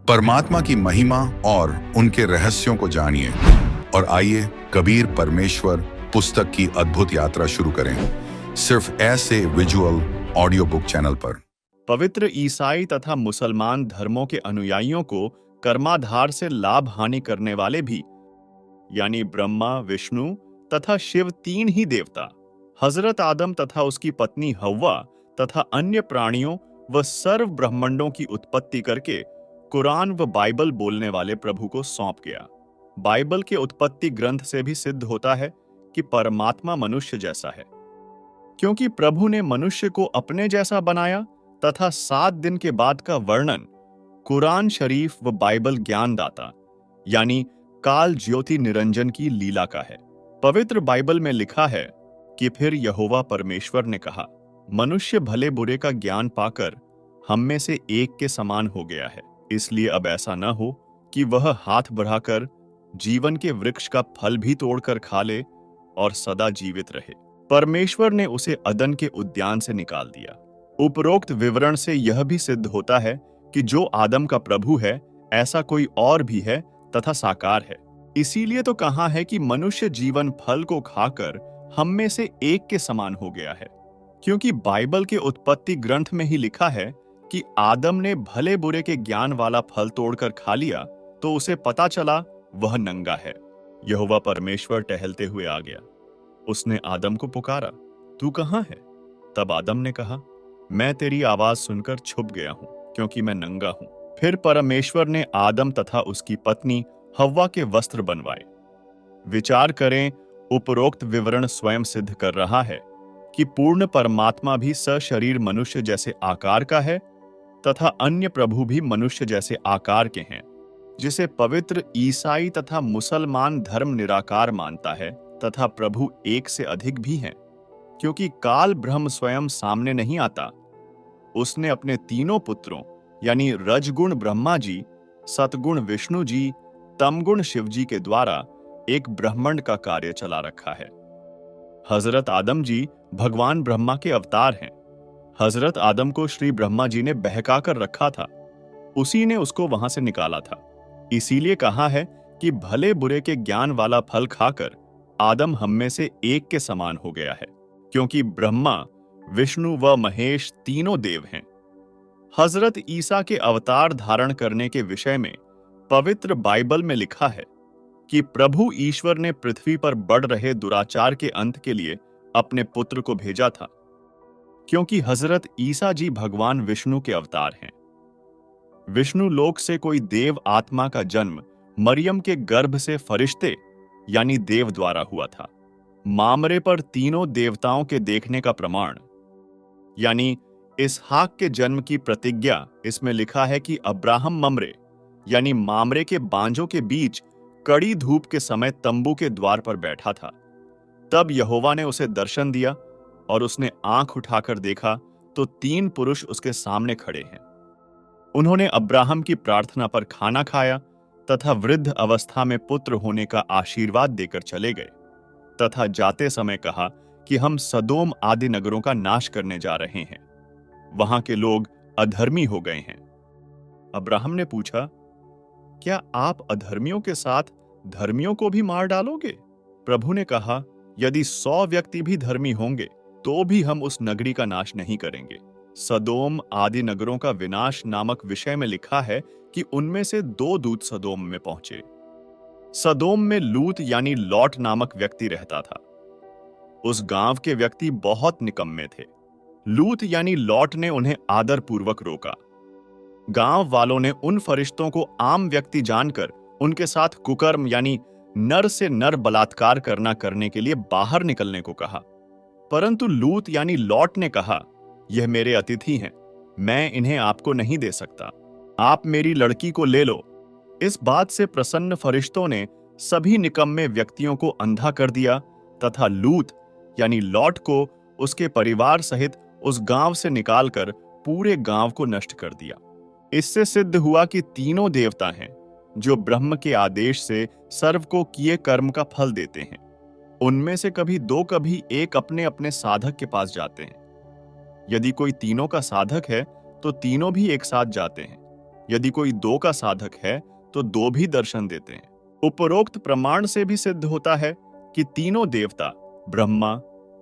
परमात्मा की महिमा और उनके रहस्यों को जानिए और आइए कबीर परमेश्वर पुस्तक की अद्भुत यात्रा शुरू करें, सिर्फ ऐसे विजुअल ऑडियो बुक चैनल पर। पवित्र ईसाई तथा मुसलमान धर्मों के अनुयायियों को कर्माधार से लाभ हानि करने वाले भी यानी ब्रह्मा, विष्णु तथा शिव तीन ही देवता, हजरत आदम तथा उसकी पत्नी हव्वा तथा अन्य प्राणियों व सर्व ब्रह्मांडों की उत्पत्ति करके कुरान व बाइबल बोलने वाले प्रभु को सौंप गया। बाइबल के उत्पत्ति ग्रंथ से भी सिद्ध होता है कि परमात्मा मनुष्य जैसा है, क्योंकि प्रभु ने मनुष्य को अपने जैसा बनाया तथा 7 दिन के बाद का वर्णन कुरान शरीफ व बाइबल ज्ञानदाता यानी काल ज्योति निरंजन की लीला का है। पवित्र बाइबल में लिखा है कि फिर यहोवा परमेश्वर ने कहा, मनुष्य भले बुरे का ज्ञान पाकर हम में से एक के समान हो गया है, इसलिए अब ऐसा न हो कि वह हाथ बढ़ाकर जीवन के वृक्ष का फल भी तोड़कर खा ले और सदा जीवित रहे। परमेश्वर ने उसे अदन के उद्यान से निकाल दिया। उपरोक्त विवरण से यह भी सिद्ध होता है कि जो आदम का प्रभु है, ऐसा कोई और भी है तथा साकार है। इसीलिए तो कहा है कि मनुष्य जीवन फल को खाकर हम में से एक के समान हो गया है, क्योंकि बाइबल के उत्पत्ति ग्रंथ में ही लिखा है कि आदम ने भले बुरे के ज्ञान वाला फल तोड़कर खा लिया तो उसे पता चला वह नंगा है। यहोवा परमेश्वर टहलते हुए आ गया। उसने आदम को पुकारा, तू कहाँ है? तब आदम ने कहा, मैं तेरी आवाज सुनकर छुप गया हूं, क्योंकि मैं नंगा हूं। फिर परमेश्वर ने आदम तथा उसकी पत्नी हव्वा के वस्त्र बनवाए। विचार करें, उपरोक्त विवरण स्वयं सिद्ध कर रहा है कि पूर्ण परमात्मा भी सशरीर मनुष्य जैसे आकार का है तथा अन्य प्रभु भी मनुष्य जैसे आकार के हैं, जिसे पवित्र ईसाई तथा मुसलमान धर्म निराकार मानता है तथा प्रभु एक से अधिक भी हैं, क्योंकि काल ब्रह्म स्वयं सामने नहीं आता। उसने अपने तीनों पुत्रों यानी रजगुण ब्रह्मा जी, सतगुण विष्णु जी, तमगुण शिव जी के द्वारा एक ब्रह्मांड का कार्य चला रखा है। हजरत आदम जी भगवान ब्रह्मा के अवतार हैं। हजरत आदम को श्री ब्रह्मा जी ने बहका कर रखा था, उसी ने उसको वहां से निकाला था। इसीलिए कहा है कि भले बुरे के ज्ञान वाला फल खाकर आदम हम में से एक के समान हो गया है, क्योंकि ब्रह्मा, विष्णु व महेश तीनों देव हैं। हजरत ईसा के अवतार धारण करने के विषय में पवित्र बाइबल में लिखा है कि प्रभु ईश्वर ने पृथ्वी पर बढ़ रहे दुराचार के अंत के लिए अपने पुत्र को भेजा था, क्योंकि हजरत ईसा जी भगवान विष्णु के अवतार हैं। विष्णु लोक से कोई देव आत्मा का जन्म मरियम के गर्भ से फरिश्ते यानी देव द्वारा हुआ था। मामरे पर तीनों देवताओं के देखने का प्रमाण यानी इसहाक के जन्म की प्रतिज्ञा इसमें लिखा है कि अब्राहम ममरे यानी मामरे के बांजों के बीच कड़ी धूप के समय तंबू के द्वार पर बैठा था। तब यहोवा ने उसे दर्शन दिया और उसने आंख उठाकर देखा तो 3 पुरुष उसके सामने खड़े हैं। उन्होंने अब्राहम की प्रार्थना पर खाना खाया तथा वृद्ध अवस्था में पुत्र होने का आशीर्वाद देकर चले गए तथा जाते समय कहा कि हम सदोम आदि नगरों का नाश करने जा रहे हैं, वहां के लोग अधर्मी हो गए हैं। अब्राहम ने पूछा, क्या आप अधर्मियों के साथ धर्मियों को भी मार डालोगे? प्रभु ने कहा, यदि 100 व्यक्ति भी धर्मी होंगे तो भी हम उस नगरी का नाश नहीं करेंगे। सदोम आदि नगरों का विनाश नामक विषय में लिखा है कि उनमें से 2 दूत सदोम में पहुंचे। सदोम में लूत यानी लॉट नामक व्यक्ति रहता था। उस गांव के व्यक्ति बहुत निकम्मे थे। लूत यानी लॉट ने उन्हें आदर पूर्वक रोका। गांव वालों ने उन फरिश्तों को आम व्यक्ति जानकर उनके साथ कुकर्म यानी नर से नर बलात्कार करने के लिए बाहर निकलने को कहा, परंतु लूत यानी लॉट ने कहा, यह मेरे अतिथि हैं, मैं इन्हें आपको नहीं दे सकता, आप मेरी लड़की को ले लो। इस बात से प्रसन्न फरिश्तों ने सभी निकम्मे व्यक्तियों को अंधा कर दिया तथा लूत यानी लॉट को उसके परिवार सहित उस गांव से निकालकर पूरे गांव को नष्ट कर दिया। इससे सिद्ध हुआ कि तीनों देवता हैं जो ब्रह्म के आदेश से सर्व को किए कर्म का फल देते हैं। उनमें से कभी 2 कभी 1 अपने अपने साधक के पास जाते हैं। यदि कोई तीनों का साधक है तो तीनों भी एक साथ जाते हैं, यदि कोई 2 का साधक है तो 2 भी दर्शन देते हैं। उपरोक्त प्रमाण से भी सिद्ध होता है कि तीनों देवता ब्रह्मा,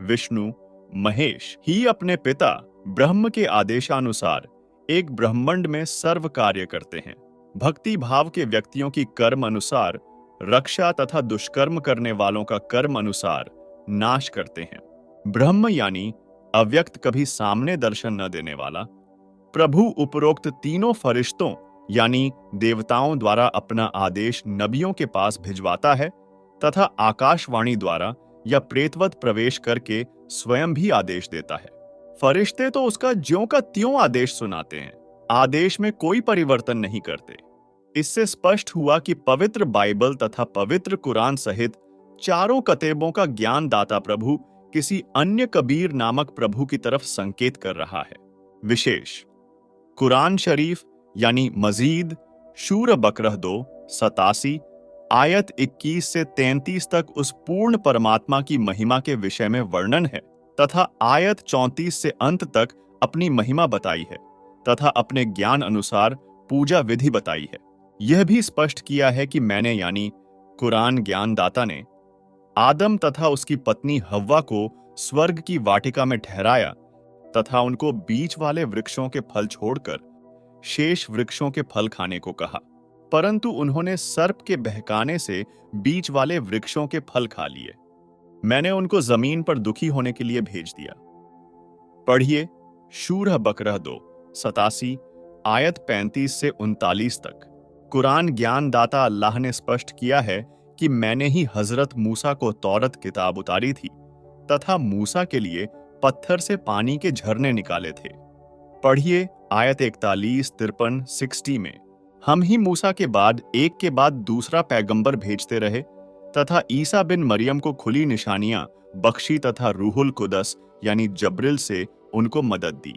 विष्णु, महेश ही अपने पिता ब्रह्म के आदेशानुसार एक ब्रह्मांड में सर्व कार्य करते हैं। भक्ति भाव के व्यक्तियों की कर्म अनुसार रक्षा तथा दुष्कर्म करने वालों का कर्म अनुसार नाश करते हैं। ब्रह्म यानी अव्यक्त, कभी सामने दर्शन न देने वाला प्रभु उपरोक्त तीनों फरिश्तों यानी देवताओं द्वारा अपना आदेश नबियों के पास भिजवाता है तथा आकाशवाणी द्वारा या प्रेतवत प्रवेश करके स्वयं भी आदेश देता है। फरिश्ते तो उसका ज्यों का त्यों आदेश सुनाते हैं, आदेश में कोई परिवर्तन नहीं करते। इससे स्पष्ट हुआ कि पवित्र बाइबल तथा पवित्र कुरान सहित चारों कतेबों का ज्ञान दाता प्रभु किसी अन्य कबीर नामक प्रभु की तरफ संकेत कर रहा है। विशेष कुरान शरीफ यानी मजीद शूर बकरह 2:87 आयत 21 से 33 तक उस पूर्ण परमात्मा की महिमा के विषय में वर्णन है तथा आयत 34 से अंत तक अपनी महिमा बताई है तथा अपने ज्ञान अनुसार पूजा विधि बताई है। यह भी स्पष्ट किया है कि मैंने यानी कुरान ज्ञानदाता ने आदम तथा उसकी पत्नी हव्वा को स्वर्ग की वाटिका में ठहराया तथा उनको बीच वाले वृक्षों के फल छोड़कर शेष वृक्षों के फल खाने को कहा, परंतु उन्होंने सर्प के बहकाने से बीच वाले वृक्षों के फल खा लिए। मैंने उनको जमीन पर दुखी होने के लिए भेज दिया। पढ़िए शूरह बकरह 2:87 आयत 35 से 39 तक। कुरान ज्ञानदाता अल्लाह ने स्पष्ट किया है कि मैंने ही हजरत मूसा को तौरत किताब उतारी थी तथा मूसा के लिए पत्थर से पानी के झरने निकाले थे। पढ़िए आयत 41, 53, 60 में। हम ही मूसा के बाद एक के बाद दूसरा पैगंबर भेजते रहे तथा ईसा बिन मरियम को खुली निशानियां बख्शी तथा रूहुल कुदस यानी जब्रिल से उनको मदद दी।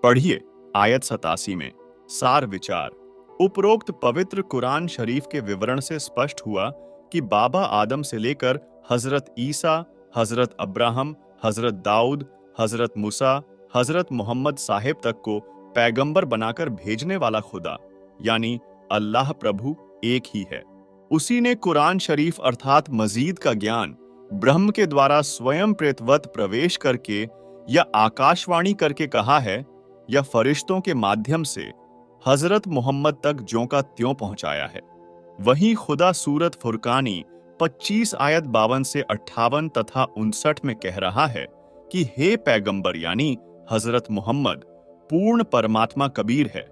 पढ़िए आयत 87 में। सार विचार उपरोक्त पवित्र कुरान शरीफ के विवरण से स्पष्ट हुआ कि बाबा आदम से लेकर हजरत ईसा, हजरत अब्राहम, हजरत दाऊद, हजरत मूसा, हजरत मोहम्मद साहेब तक को पैगंबर बनाकर भेजने वाला खुदा यानी अल्लाह प्रभु एक ही है। उसी ने कुरान शरीफ अर्थात मजीद का ज्ञान ब्रह्म के द्वारा स्वयं प्रेतवत प्रवेश करके या आकाशवाणी करके कहा है या फरिश्तों के माध्यम से हजरत मोहम्मद तक ज्यों का त्यों पहुंचाया है। वहीं खुदा सूरत फुरकानी 25 आयत 52 से 58 तथा 59 में कह रहा है कि हे पैगंबर यानी हजरत मोहम्मद पूर्ण परमात्मा कबीर है,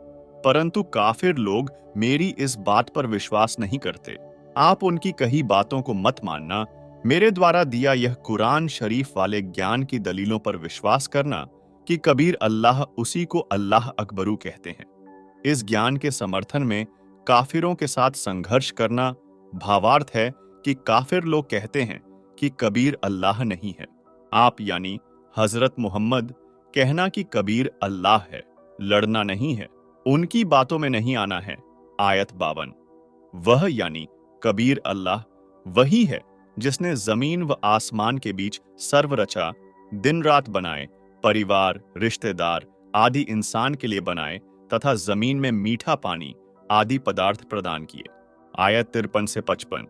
परंतु काफिर लोग मेरी इस बात पर विश्वास नहीं करते। आप उनकी कही बातों को मत मानना, मेरे द्वारा दिया यह कुरान शरीफ वाले ज्ञान की दलीलों पर विश्वास करना कि कबीर अल्लाह उसी को अल्लाह अकबरू कहते हैं। इस ज्ञान के समर्थन में काफिरों के साथ संघर्ष करना भावार्थ है कि काफिर लोग कहते हैं कि कबीर अल्लाह नहीं है। आप यानी हजरत मोहम्मद कहना कि कबीर अल्लाह है, लड़ना नहीं है, उनकी बातों में नहीं आना है। आयत 52। वह यानी कबीर अल्लाह वही है जिसने जमीन व आसमान के बीच सर्व रचा, दिन रात बनाए, परिवार, रिश्तेदार आदि इंसान के लिए बनाए तथा जमीन में मीठा पानी आदि पदार्थ प्रदान किए। आयत 53 से 55।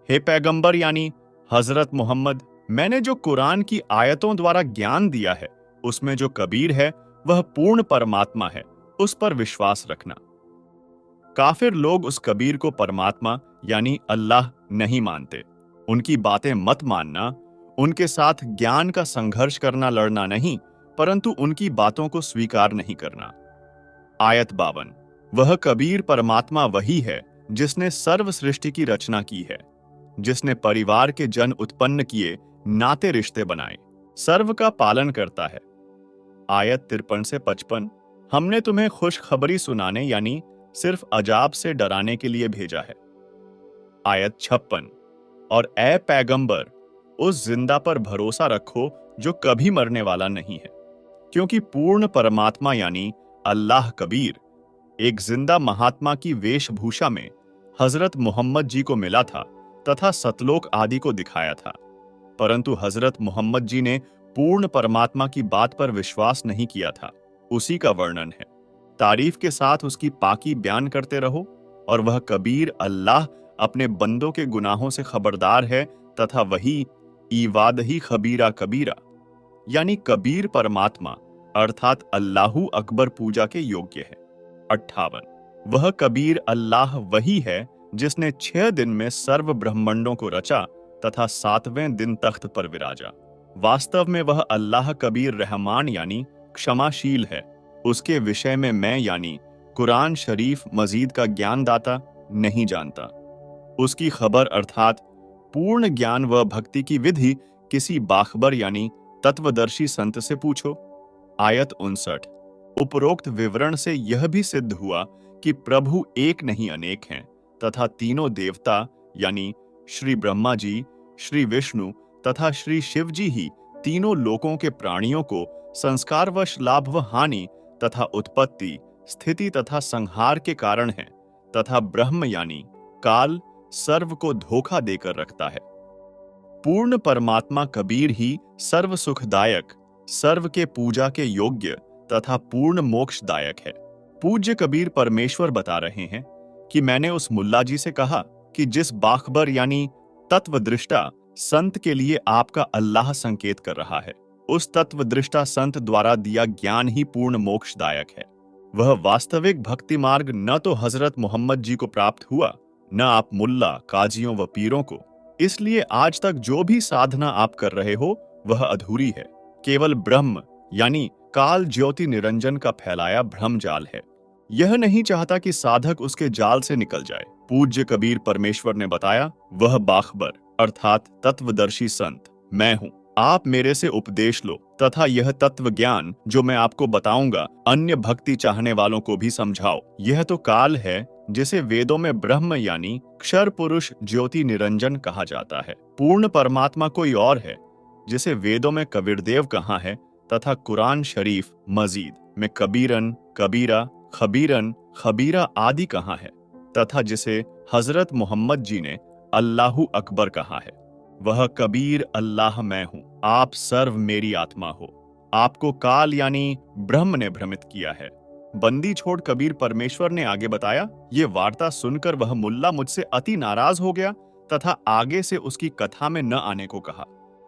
हे पैगंबर यानी हजरत मोहम्मद, मैंने जो कुरान की आयतों द्वारा ज्ञान दिया है उसमें जो कबीर है वह पूर्ण परमात्मा है, उस पर विश्वास रखना। काफिर लोग उस कबीर को परमात्मा यानी अल्लाह नहीं मानते। उनकी बातें मत मानना, उनके साथ ज्ञान का संघर्ष करना लड़ना नहीं, परंतु उनकी बातों को स्वीकार नहीं करना। आयत 52। वह कबीर परमात्मा वही है जिसने सर्व सृष्टि की रचना की है, जिसने परिवार के जन उत्पन्न किए, नाते रिश्ते बनाए, सर्व का पालन करता है। आयत 53 से 55। हमने तुम्हें खुशखबरी सुनाने यानी सिर्फ अजाब से डराने के लिए भेजा है। आयत 56। और ए पैगंबर, उस जिंदा पर भरोसा रखो जो कभी मरने वाला नहीं है, क्योंकि पूर्ण परमात्मा यानी अल्लाह कबीर एक जिंदा महात्मा की वेशभूषा में हजरत मोहम्मद जी को मिला था तथा सतलोक आदि को दिखाया था, परंतु हजरत मोहम्मद जी ने पूर्ण परमात्मा की बात पर विश्वास नहीं किया था। उसी का वर्णन है। तारीफ के साथ उसकी पाकी बयान करते रहो, और वह कबीर अल्लाह अपने बंदों के गुनाहों से खबरदार है तथा वही ईवादही खबीरा कबीरा, यानी कबीर परमात्मा अर्थात अल्लाहु अकबर पूजा के योग्य है। 58 वह कबीर अल्लाह वही है जिसने 6 दिन में सर्व ब्रह्मांडों को रचा तथा 7वें दिन तख्त पर विराजा। वास्तव में वह अल्लाह कबीर रहमान यानी क्षमाशील है। उसके विषय में मैं यानी कुरान शरीफ मजीद का ज्ञान दाता नहीं जानता। उसकी खबर अर्थात पूर्ण ज्ञान व भक्ति की विधि किसी बाखबर यानी तत्वदर्शी संत से पूछो। आयत 59 उपरोक्त विवरण से यह भी सिद्ध हुआ कि प्रभु एक नहीं अनेक हैं तथा तीनों देवता यानी श्री ब्रह्मा जी, श्री विष्णु तथा श्री शिव जी ही तीनों लोकों के प्राणियों को संस्कारवश लाभ व हानि तथा उत्पत्ति, स्थिति तथा संहार के कारण है, तथा ब्रह्म यानी काल सर्व को धोखा देकर रखता है। पूर्ण परमात्मा कबीर ही सर्व सुखदायक, सर्व के पूजा के योग्य तथा पूर्ण मोक्षदायक है। पूज्य कबीर परमेश्वर बता रहे हैं कि मैंने उस मुल्ला जी से कहा कि जिस बाखबर यानी तत्वदृष्टा संत के लिए आपका अल्लाह संकेत कर रहा है, उस तत्वदृष्टा संत द्वारा दिया ज्ञान ही पूर्ण मोक्षदायक है। वह वास्तविक भक्ति मार्ग न तो हजरत मोहम्मद जी को प्राप्त हुआ, न आप मुल्ला, काजियों व पीरों को। इसलिए आज तक जो भी साधना आप कर रहे हो वह अधूरी है, केवल ब्रह्म यानी काल ज्योति निरंजन का फैलाया भ्रम जाल है। यह नहीं चाहता कि साधक उसके जाल से निकल जाए। पूज्य कबीर परमेश्वर ने बताया, वह बाखबर अर्थात तत्वदर्शी संत मैं हूँ। आप मेरे से उपदेश लो तथा यह तत्व ज्ञान जो मैं आपको बताऊंगा अन्य भक्ति चाहने वालों को भी समझाओ। यह तो काल है जिसे वेदों में ब्रह्म यानी क्षर पुरुष ज्योति निरंजन कहा जाता है। पूर्ण परमात्मा कोई और है जिसे वेदों में कबीरदेव कहा है तथा कुरान शरीफ मजीद में कबीरन, कबीरा, खबीरन, खबीरा आदि कहा है, तथा जिसे हजरत मोहम्मद जी ने अल्लाहु अकबर कहा है। वह कबीर अल्लाह मैं हूँ, आप सर्व मेरी आत्मा हो। आपको काल यानी ब्रह्म ने भ्रमित किया है। बंदी छोड़ कबीर परमेश्वर ने आगे बताया, ये वार्ता सुनकर वह मुल्ला मुझसे अति नाराज हो गया तथा आगे से उसकी कथा में न आने को कहा।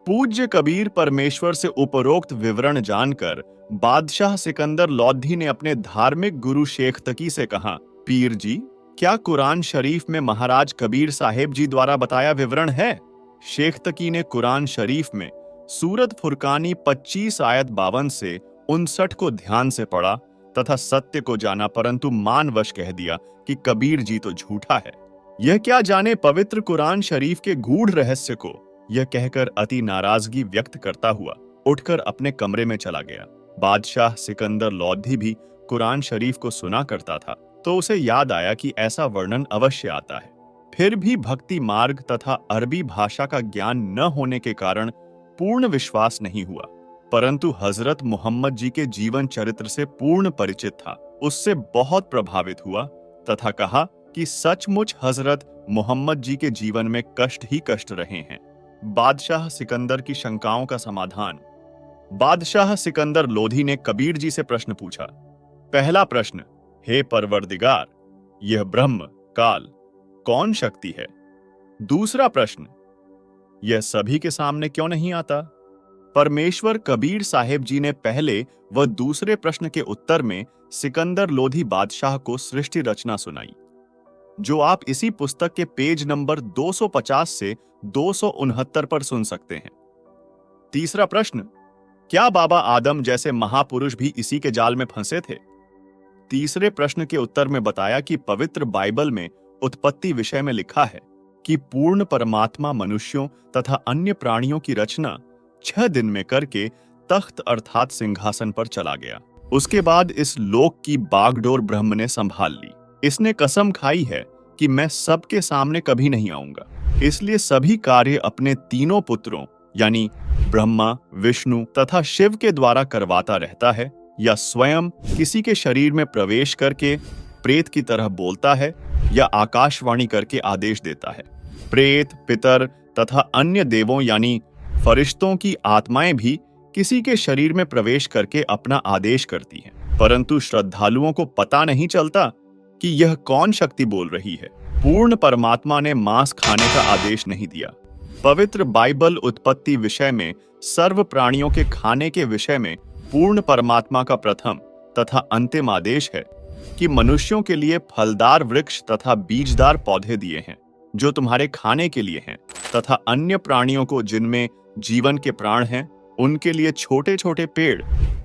पूज्य कबीर परमेश्वर से उपरोक्त विवरण जानकर बादशाह सिकंदर लोधी ने अपने धार्मिक गुरु शेख तकी से कहा, पीर जी, क्या कुरान शरीफ में महाराज कबीर साहेब जी द्वारा बताया विवरण है? शेख तकी ने कुरान शरीफ में सूरत फुरकानी 25 आयत 52 से 59 को ध्यान से पढ़ा तथा सत्य को जाना, परंतु मानवश कह दिया कि कबीर जी तो झूठा है। यह क्या जाने पवित्र कुरान शरीफ के गूढ़ रहस्य को। यह कहकर अति नाराजगी व्यक्त करता हुआ उठकर अपने कमरे में चला गया। बादशाह सिकंदर लोधी भी कुरान शरीफ को सुना करता था, तो उसे याद आया कि ऐसा वर्णन अवश्य आता है। फिर भी भक्ति मार्ग तथा अरबी भाषा का ज्ञान न होने के कारण पूर्ण विश्वास नहीं हुआ, परंतु हजरत मोहम्मद जी के जीवन चरित्र से पूर्ण परिचित था। उससे बहुत प्रभावित हुआ तथा कहा कि सचमुच हजरत मोहम्मद जी के जीवन में कष्ट ही कष्ट रहे हैं। बादशाह सिकंदर की शंकाओं का समाधान। बादशाह सिकंदर लोधी ने कबीर जी से प्रश्न पूछा। पहला प्रश्न, हे परवरदिगार, यह ब्रह्म काल कौन शक्ति है? दूसरा प्रश्न, यह सभी के सामने क्यों नहीं आता? परमेश्वर कबीर साहेब जी ने पहले व दूसरे प्रश्न के उत्तर में सिकंदर लोधी बादशाह को सृष्टि रचना सुनाई, जो आप इसी पुस्तक के पेज नंबर 250 से 269 पर सुन सकते हैं। तीसरा प्रश्न, क्या बाबा आदम जैसे महापुरुष भी इसी के जाल में फंसे थे? तीसरे प्रश्न के उत्तर में बताया कि पवित्र बाइबल में उत्पत्ति विषय में लिखा है कि पूर्ण परमात्मा मनुष्यों तथा अन्य प्राणियों की रचना 6 दिन में करके तख्त अर्थात सिंहासन पर चला गया। उसके बाद इस लोक की बागडोर ब्रह्म ने संभाल ली। इसने कसम खाई है कि मैं सबके सामने कभी नहीं आऊंगा, इसलिए सभी कार्य अपने तीनों पुत्रों यानी ब्रह्मा, विष्णु तथा शिव के द्वारा करवाता रहता है, या स्वयं किसी के शरीर में प्रवेश करके प्रेत की तरह बोलता है या आकाशवाणी करके आदेश देता है। प्रेत, पितर तथा अन्य देवों यानी फरिश्तों की आत्माएं भी किसी के शरीर में प्रवेश करके अपना आदेश करती हैं। परंतु श्रद्धालुओं को पता नहीं चलता कि यह कौन शक्ति बोल रही है। पूर्ण परमात्मा ने मांस खाने का आदेश नहीं दिया। पवित्र बाइबल उत्पत्ति विषय में सर्व प्राणियों के खाने के विषय में पूर्ण परमात्मा का प्रथम तथा अंतिम आदेश है कि मनुष्यों के लिए फलदार वृक्ष तथा बीजदार पौधे दिए हैं जो तुम्हारे खाने के लिए हैं, तथा अन्य प्राणियों को जिनमें जीवन के प्राण हैं उनके लिए छोटे छोटे पेड़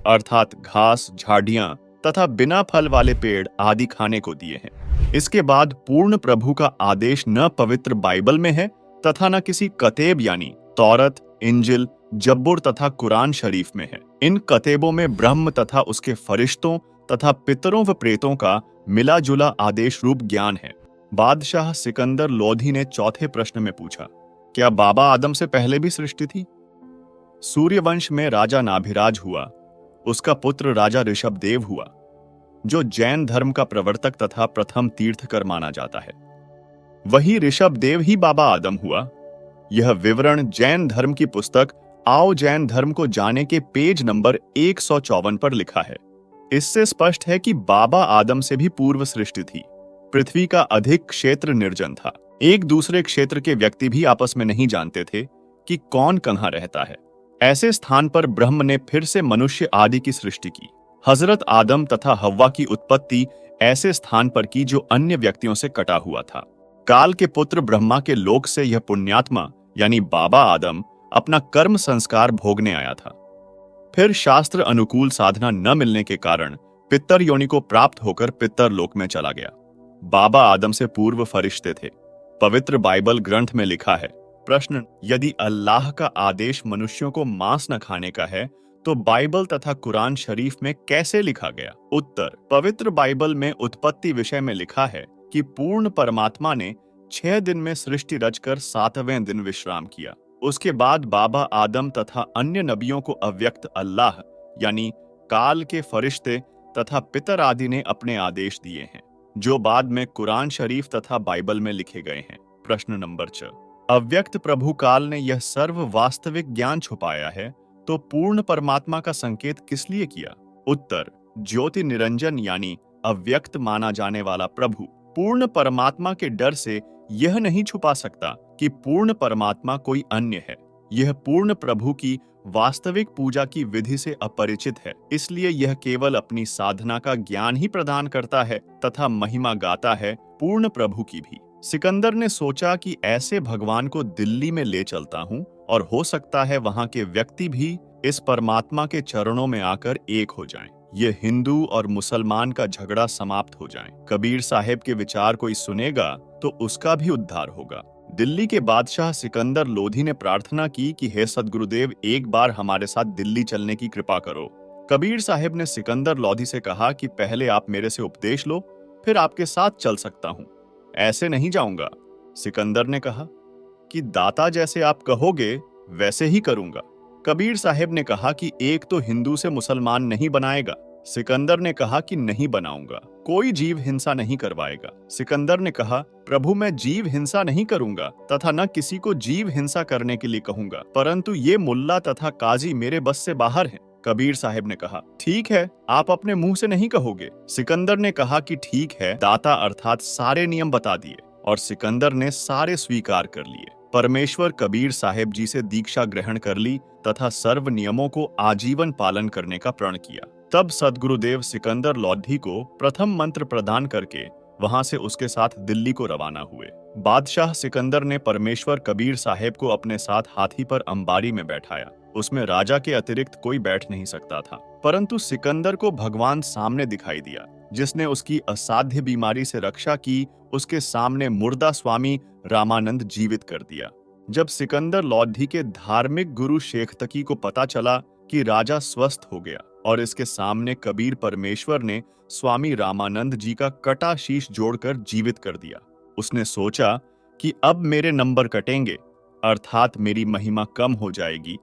अर्थात घास, झाड़ियां तथा बिना फल वाले पेड़ आदि खाने को दिए हैं। इसके बाद पूर्ण प्रभु का आदेश न पवित्र बाइबल में है तथा न किसी कतेब यानी तौरत, इंजिल, जब्बुर तथा कुरान शरीफ में है। इन कतेबों में ब्रह्म तथा उसके फरिश्तों तथा पितरों व प्रेतों का मिला जुला आदेश रूप ज्ञान है। बादशाह सिकंदर लोधी ने चौथे प्रश्न में पूछा, क्या बाबा आदम से पहले भी सृष्टि थी? सूर्यवंश में राजा नाभिराज हुआ, उसका पुत्र राजा ऋषभदेव हुआ, जो जैन धर्म का प्रवर्तक तथा प्रथम तीर्थकर माना जाता है। वही ऋषभदेव ही बाबा आदम हुआ। यह विवरण जैन धर्म की पुस्तक आओ जैन धर्म को जाने के पेज नंबर 154 पर लिखा है। इससे स्पष्ट है कि बाबा आदम से भी पूर्व सृष्टि थी। पृथ्वी का अधिक क्षेत्र निर्जन था। एक दूसरे क्षेत्र के व्यक्ति भी आपस में नहीं जानते थे कि कौन कहां रहता है। ऐसे स्थान पर ब्रह्म ने फिर से मनुष्य आदि की सृष्टि की। हजरत आदम तथा हव्वा की उत्पत्ति ऐसे स्थान पर की जो अन्य व्यक्तियों से कटा हुआ था। काल के पुत्र ब्रह्मा के लोक से यह पुण्यात्मा यानी बाबा आदम अपना कर्म संस्कार भोगने आया था। फिर शास्त्र अनुकूल साधना न मिलने के कारण पितर योनि को प्राप्त होकर पितर लोक में चला गया। बाबा आदम से पूर्व फरिश्ते थे। पवित्र बाइबल ग्रंथ में लिखा है। प्रश्न, यदि अल्लाह का आदेश मनुष्यों को मांस न खाने का है तो बाइबल तथा कुरान शरीफ में कैसे लिखा गया? उत्तर, पवित्र बाइबल में उत्पत्ति विषय में लिखा है कि पूर्ण परमात्मा ने 6 दिन में सृष्टि रचकर 7वें दिन विश्राम किया। उसके बाद बाबा आदम तथा अन्य नबियों को अव्यक्त अल्लाह यानी काल के फरिश्ते तथा पितर आदि ने अपने आदेश दिए हैं, जो बाद में कुरान शरीफ तथा बाइबल में लिखे गए हैं। प्रश्न नंबर 6, अव्यक्त प्रभु काल ने यह सर्व वास्तविक ज्ञान छुपाया है तो पूर्ण परमात्मा का संकेत किस लिए किया? उत्तर, ज्योति निरंजन यानी अव्यक्त माना जाने वाला प्रभु पूर्ण परमात्मा के डर से यह नहीं छुपा सकता कि पूर्ण परमात्मा कोई अन्य है। यह पूर्ण प्रभु की वास्तविक पूजा की विधि से अपरिचित है, इसलिए यह केवल अपनी साधना का ज्ञान ही प्रदान करता है तथा महिमा गाता है पूर्ण प्रभु की भी। सिकंदर ने सोचा कि ऐसे भगवान को दिल्ली में ले चलता हूँ और हो सकता है वहां के व्यक्ति भी इस परमात्मा के चरणों में आकर एक हो जाएं। ये हिंदू और मुसलमान का झगड़ा समाप्त हो जाए। कबीर साहेब के विचार कोई सुनेगा तो उसका भी उद्धार होगा। दिल्ली के बादशाह सिकंदर लोधी ने प्रार्थना की कि हे सद्गुरुदेव, एक बार हमारे साथ दिल्ली चलने की कृपा करो। कबीर साहेब ने सिकंदर लोधी से कहा कि पहले आप मेरे से उपदेश लो, फिर आपके साथ चल सकता हूँ। ऐसे नहीं जाऊंगा। सिकंदर ने कहा कि दाता जैसे आप कहोगे वैसे ही करूंगा। कबीर साहेब ने कहा कि एक तो हिंदू से मुसलमान नहीं बनाएगा। सिकंदर ने कहा कि नहीं बनाऊंगा। कोई जीव हिंसा नहीं करवाएगा। सिकंदर ने कहा, प्रभु मैं जीव हिंसा नहीं करूंगा तथा न किसी को जीव हिंसा करने के लिए कहूंगा, परंतु ये मुल्ला तथा काजी मेरे बस से बाहर हैं। कबीर साहेब ने कहा, ठीक है, आप अपने मुंह से नहीं कहोगे। सिकंदर ने कहा कि ठीक है। दाता अर्थात सारे नियम बता दिए और सिकंदर ने सारे स्वीकार कर लिए। परमेश्वर कबीर साहेब जी से दीक्षा ग्रहण कर ली तथा सर्व नियमों को आजीवन पालन करने का प्रण किया। तब सद्गुरुदेव सिकंदर लोधी को प्रथम मंत्र प्रदान करके वहां से उसके साथ दिल्ली को रवाना हुए। बादशाह सिकंदर ने परमेश्वर कबीर साहेब को अपने साथ हाथी पर अंबारी में बैठाया। उसमें राजा के अतिरिक्त कोई बैठ नहीं सकता था, परंतु सिकंदर को भगवान सामने दिखाई दिया, जिसने उसकी असाध्य बीमारी से रक्षा की। उसके सामने मुर्दा स्वामी रामानंद जीवित कर दिया। जब सिकंदर लोधी के धार्मिक गुरु शेख तकी को पता चला कि राजा स्वस्थ हो गया और इसके सामने कबीर परमेश्वर ने स्वामी रामानंद जी का कटा शीश जोड़कर जीवित कर दिया, उसने सोचा कि अब मेरे नंबर कटेंगे, अर्थात मेरी महिमा कम हो जाएगी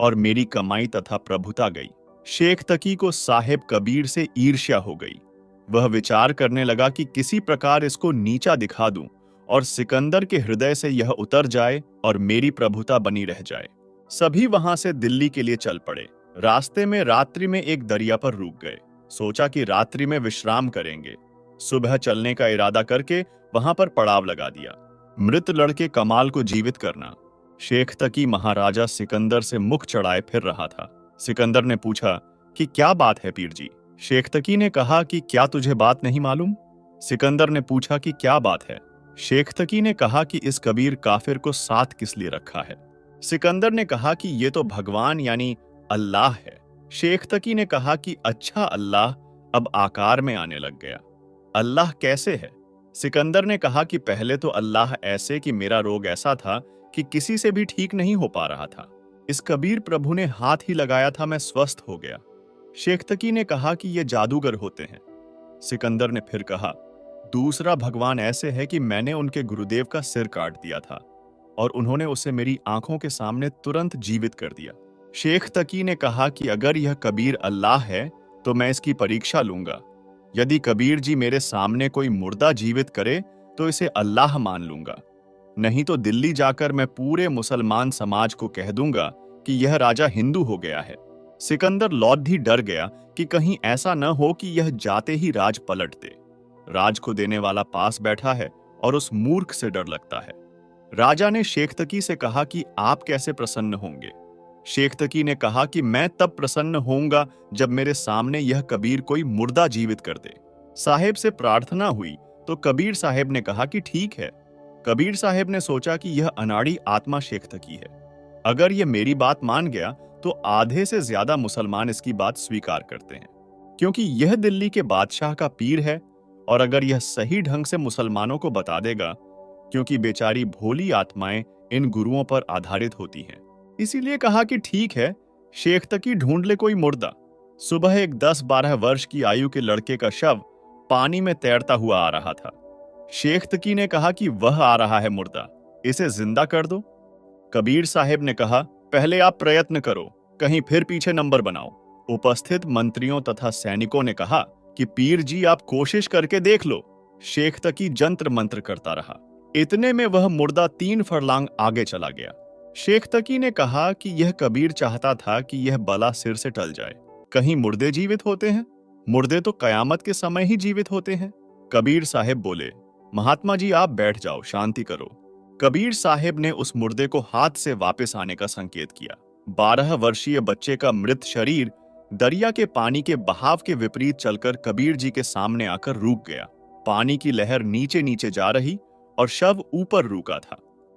और मेरी कमाई तथा प्रभुता गई। शेख तकी को साहेब कबीर से ईर्ष्या हो गई। वह विचार करने लगा कि किसी प्रकार इसको नीचा दिखा दूं और सिकंदर के हृदय से यह उतर जाए और मेरी प्रभुता बनी रह जाए। सभी वहां से दिल्ली के लिए चल पड़े। रास्ते में रात्रि में एक दरिया पर रुक गए। सोचा कि रात्रि में विश्राम करेंगे। सुबह चलने का इरादा करके वहां पर पड़ाव लगा दिया। मृत लड़के कमाल को जीवित करना। शेख तकी महाराजा सिकंदर से मुख चढ़ाए फिर रहा था। सिकंदर ने पूछा कि क्या बात है पीर जी। शेख तकी ने कहा कि क्या तुझे बात नहीं मालूम। सिकंदर ने पूछा कि क्या बात है। शेख तकी ने कहा कि इस कबीर काफिर को साथ किस लिए रखा है। सिकंदर ने कहा कि ये तो भगवान यानी अल्लाह है। शेख तकी ने कहा कि अच्छा, अल्लाह अब आकार में आने लग गया। अल्लाह कैसे है? सिकंदर ने कहा कि पहले तो अल्लाह ऐसे कि मेरा रोग ऐसा था कि किसी से भी ठीक नहीं हो पा रहा था। इस कबीर प्रभु ने हाथ ही लगाया था, मैं स्वस्थ हो गया। शेख तकी ने कहा कि ये जादूगर होते हैं। सिकंदर ने फिर कहा, दूसरा भगवान ऐसे है कि मैंने उनके गुरुदेव का सिर काट दिया था और उन्होंने उसे मेरी आंखों के सामने तुरंत जीवित कर दिया। शेख तकी ने कहा कि अगर यह कबीर अल्लाह है तो मैं इसकी परीक्षा लूंगा। यदि कबीर जी मेरे सामने कोई मुर्दा जीवित करे तो इसे अल्लाह मान लूंगा, नहीं तो दिल्ली जाकर मैं पूरे मुसलमान समाज को कह दूंगा कि यह राजा हिंदू हो गया है। सिकंदर लौट ही डर गया कि कहीं ऐसा न हो कि यह जाते ही राज पलट दे। राज को देने वाला पास बैठा है और उस मूर्ख से डर लगता है। राजा ने शेख तकी से कहा कि आप कैसे प्रसन्न होंगे। शेख तकी ने कहा कि मैं तब प्रसन्न होऊंगा जब मेरे सामने यह कबीर कोई मुर्दा जीवित कर दे। साहेब से प्रार्थना हुई तो कबीर साहेब ने कहा कि ठीक है। कबीर साहेब ने सोचा कि यह अनाड़ी आत्मा शेख तकी है। अगर यह मेरी बात मान गया तो आधे से ज्यादा मुसलमान इसकी बात स्वीकार करते हैं, क्योंकि यह दिल्ली के बादशाह का पीर है। और अगर यह सही ढंग से मुसलमानों को बता देगा, क्योंकि बेचारी भोली आत्माएं इन गुरुओं पर आधारित होती हैं, इसीलिए कहा कि ठीक है, शेख तकी ढूंढ ले कोई मुर्दा। सुबह एक 10-12 वर्ष की आयु के लड़के का शव पानी में तैरता हुआ आ रहा था। शेख तकी ने कहा कि वह आ रहा है मुर्दा, इसे जिंदा कर दो। कबीर साहेब ने कहा, पहले आप प्रयत्न करो, कहीं फिर पीछे नंबर बनाओ। उपस्थित मंत्रियों तथा सैनिकों ने कहा कि पीर जी आप कोशिश करके देख लो। शेख तकी जंत्र मंत्र करता रहा। इतने में वह मुर्दा 3 फरलांग आगे चला गया। शेख तकी ने कहा कि यह कबीर चाहता था कि यह बला सिर से टल जाए। कहीं मुर्दे जीवित होते हैं? मुर्दे तो कयामत के समय ही जीवित होते हैं। कबीर साहेब बोले, महात्मा जी आप बैठ जाओ, शांति करो। कबीर साहेब ने उस मुर्दे को हाथ से वापस आने का संकेत किया। 12 वर्षीय बच्चे का मृत शरीर दरिया के पानी के बहाव के विपरीत चलकर कबीर जी के सामने आकर रुक गया। पानी की लहर नीचे नीचे जा रही और शव ऊपर रुका था।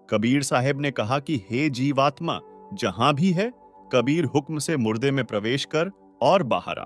कबीर साहेब ने कहा कि हे जीवात्मा, जहां भी है, कबीर हुक्म से मुर्दे में प्रवेश कर और बाहर आ।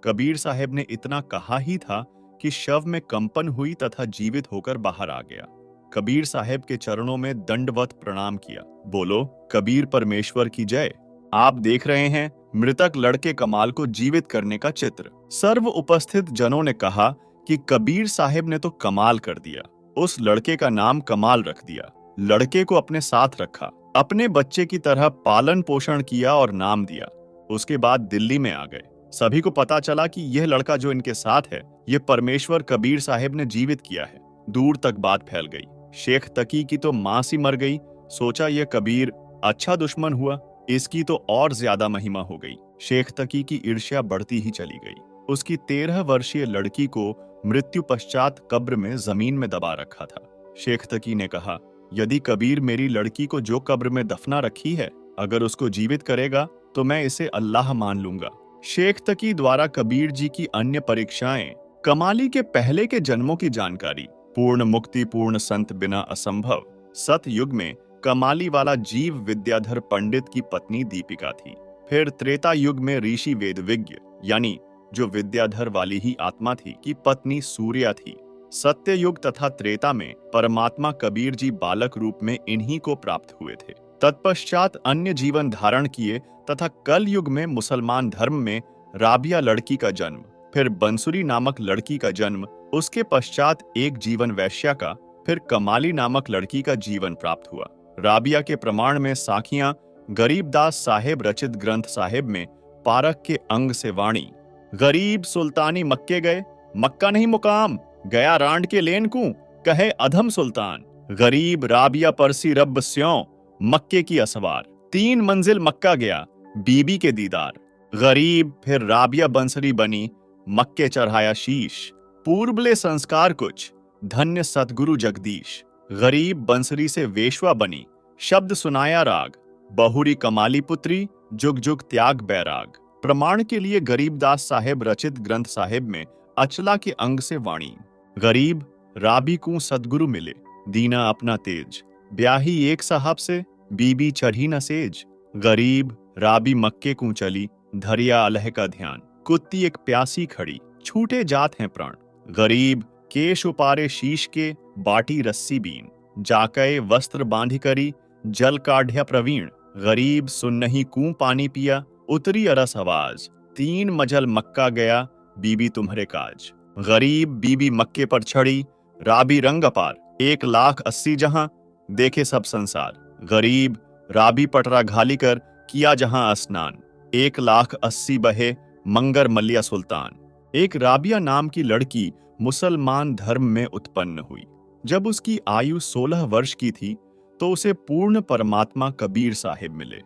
कबीर साहेब ने इतना कहा ही था कि शव में कंपन हुई तथा जीवित होकर बाहर आ गया। कबीर साहेब के चरणों में दंडवत प्रणाम किया। बोलो, कबीर परमेश्वर की जय। आप देख रहे हैं मृतक लड़के कमाल को जीवित करने का चित्र। सर्व उपस्थित जनों ने कहा कि कबीर साहेब ने तो कमाल कर दिया। उस लड़के का नाम कमाल रख दिया। लड़के को अपने साथ रखा, अपने बच्चे की तरह पालन पोषण किया और नाम दिया। उसके बाद दिल्ली में आ गए। सभी को पता चला कि यह लड़का जो इनके साथ है, यह परमेश्वर कबीर साहेब ने जीवित किया है। दूर तक बात फैल गई। शेख तकी की तो मां सी मर गई। सोचा यह कबीर अच्छा दुश्मन हुआ, इसकी तो और ज्यादा महिमा हो गई। शेख तकी की ईर्ष्या बढ़ती ही चली गई। उसकी 13 वर्षीय लड़की को मृत्यु पश्चात कब्र में जमीन में दबा रखा था। शेख तकी ने कहा, यदि कबीर मेरी लड़की को जो कब्र में दफना रखी है, अगर उसको जीवित करेगा तो मैं इसे अल्लाह मान लूंगा। शेख तकी द्वारा कबीर जी की अन्य परीक्षाएं, कमाली के पहले के जन्मों की जानकारी, पूर्ण मुक्ति पूर्ण संत बिना असंभव, सतयुग में कमाली वाला जीव विद्याधर पंडित की पत्नी दीपिका थी। फिर त्रेता युग में ऋषि वेदविज्ञ यानी जो विद्याधर वाली ही आत्मा थी की पत्नी सूर्या थी। सत्य युग तथा त्रेता में परमात्मा कबीर जी बालक रूप में इन्हीं को प्राप्त हुए थे। तत्पश्चात अन्य जीवन धारण किए तथा कल युग में मुसलमान धर्म में राबिया लड़की का जन्म, फिर बंसुरी नामक लड़की का जन्म, उसके पश्चात एक जीवन वैश्या का, फिर कमाली नामक लड़की का जीवन प्राप्त हुआ। राबिया के प्रमाण में साखियां गरीबदास साहेब रचित ग्रंथ साहेब में पारक के अंग से वाणी, गरीब सुल्तानी मक्के गए, मक्का नहीं मुकाम, गया रांड के लेन कू, कहे अधम सुल्तान, गरीब राबिया परसी रब स्यों, मक्के की असवार, 3 मंजिल मक्का गया, बीबी के दीदार, गरीब फिर राबिया बंसरी बनी, मक्के चढ़ाया शीश, पूर्वले संस्कार कुछ, धन्य सतगुरु जगदीश। गरीब बंसरी से वेश्वा बनी, शब्द सुनाया राग, बहुरी कमाली पुत्री, जुग जुग त्याग बैराग। प्रमाण के लिए गरीबदास साहेब रचित ग्रंथ साहिब में अचला के अंग से वाणी। गरीब राबी को सदगुरु मिले, दीना अपना तेज, ब्याही एक साहब से, बीबी चढ़ी न सेज। गरीब राबी मक्के को चली, धरिया अलह का ध्यान, कुत्ती एक प्यासी खड़ी, छूटे जात हैं प्राण। गरीब केश उपारे शीश के, बाटी रस्सी बीन, जाकए वस्त्र बांधी करी, जल काढ़्या प्रवीण। गरीब सुन्नही कूं पानी पिया, उतरी अरस आवाज, 3 मजल मक्का गया, बीबी तुम्हारे काज। गरीब बीबी मक्के पर छड़ी, राबी रंग अपार, 1,80,000 जहां, देखे सब संसार। गरीब राबी पटरा घाली कर, किया जहां स्नान, 1,80,000 बहे, मंगर मलिया सुल्तान। एक राबिया नाम की लड़की मुसलमान धर्म में उत्पन्न हुई। जब उसकी आयु 16 वर्ष की थी तो उसे पूर्ण परमात्मा कबीर साहिब मिले।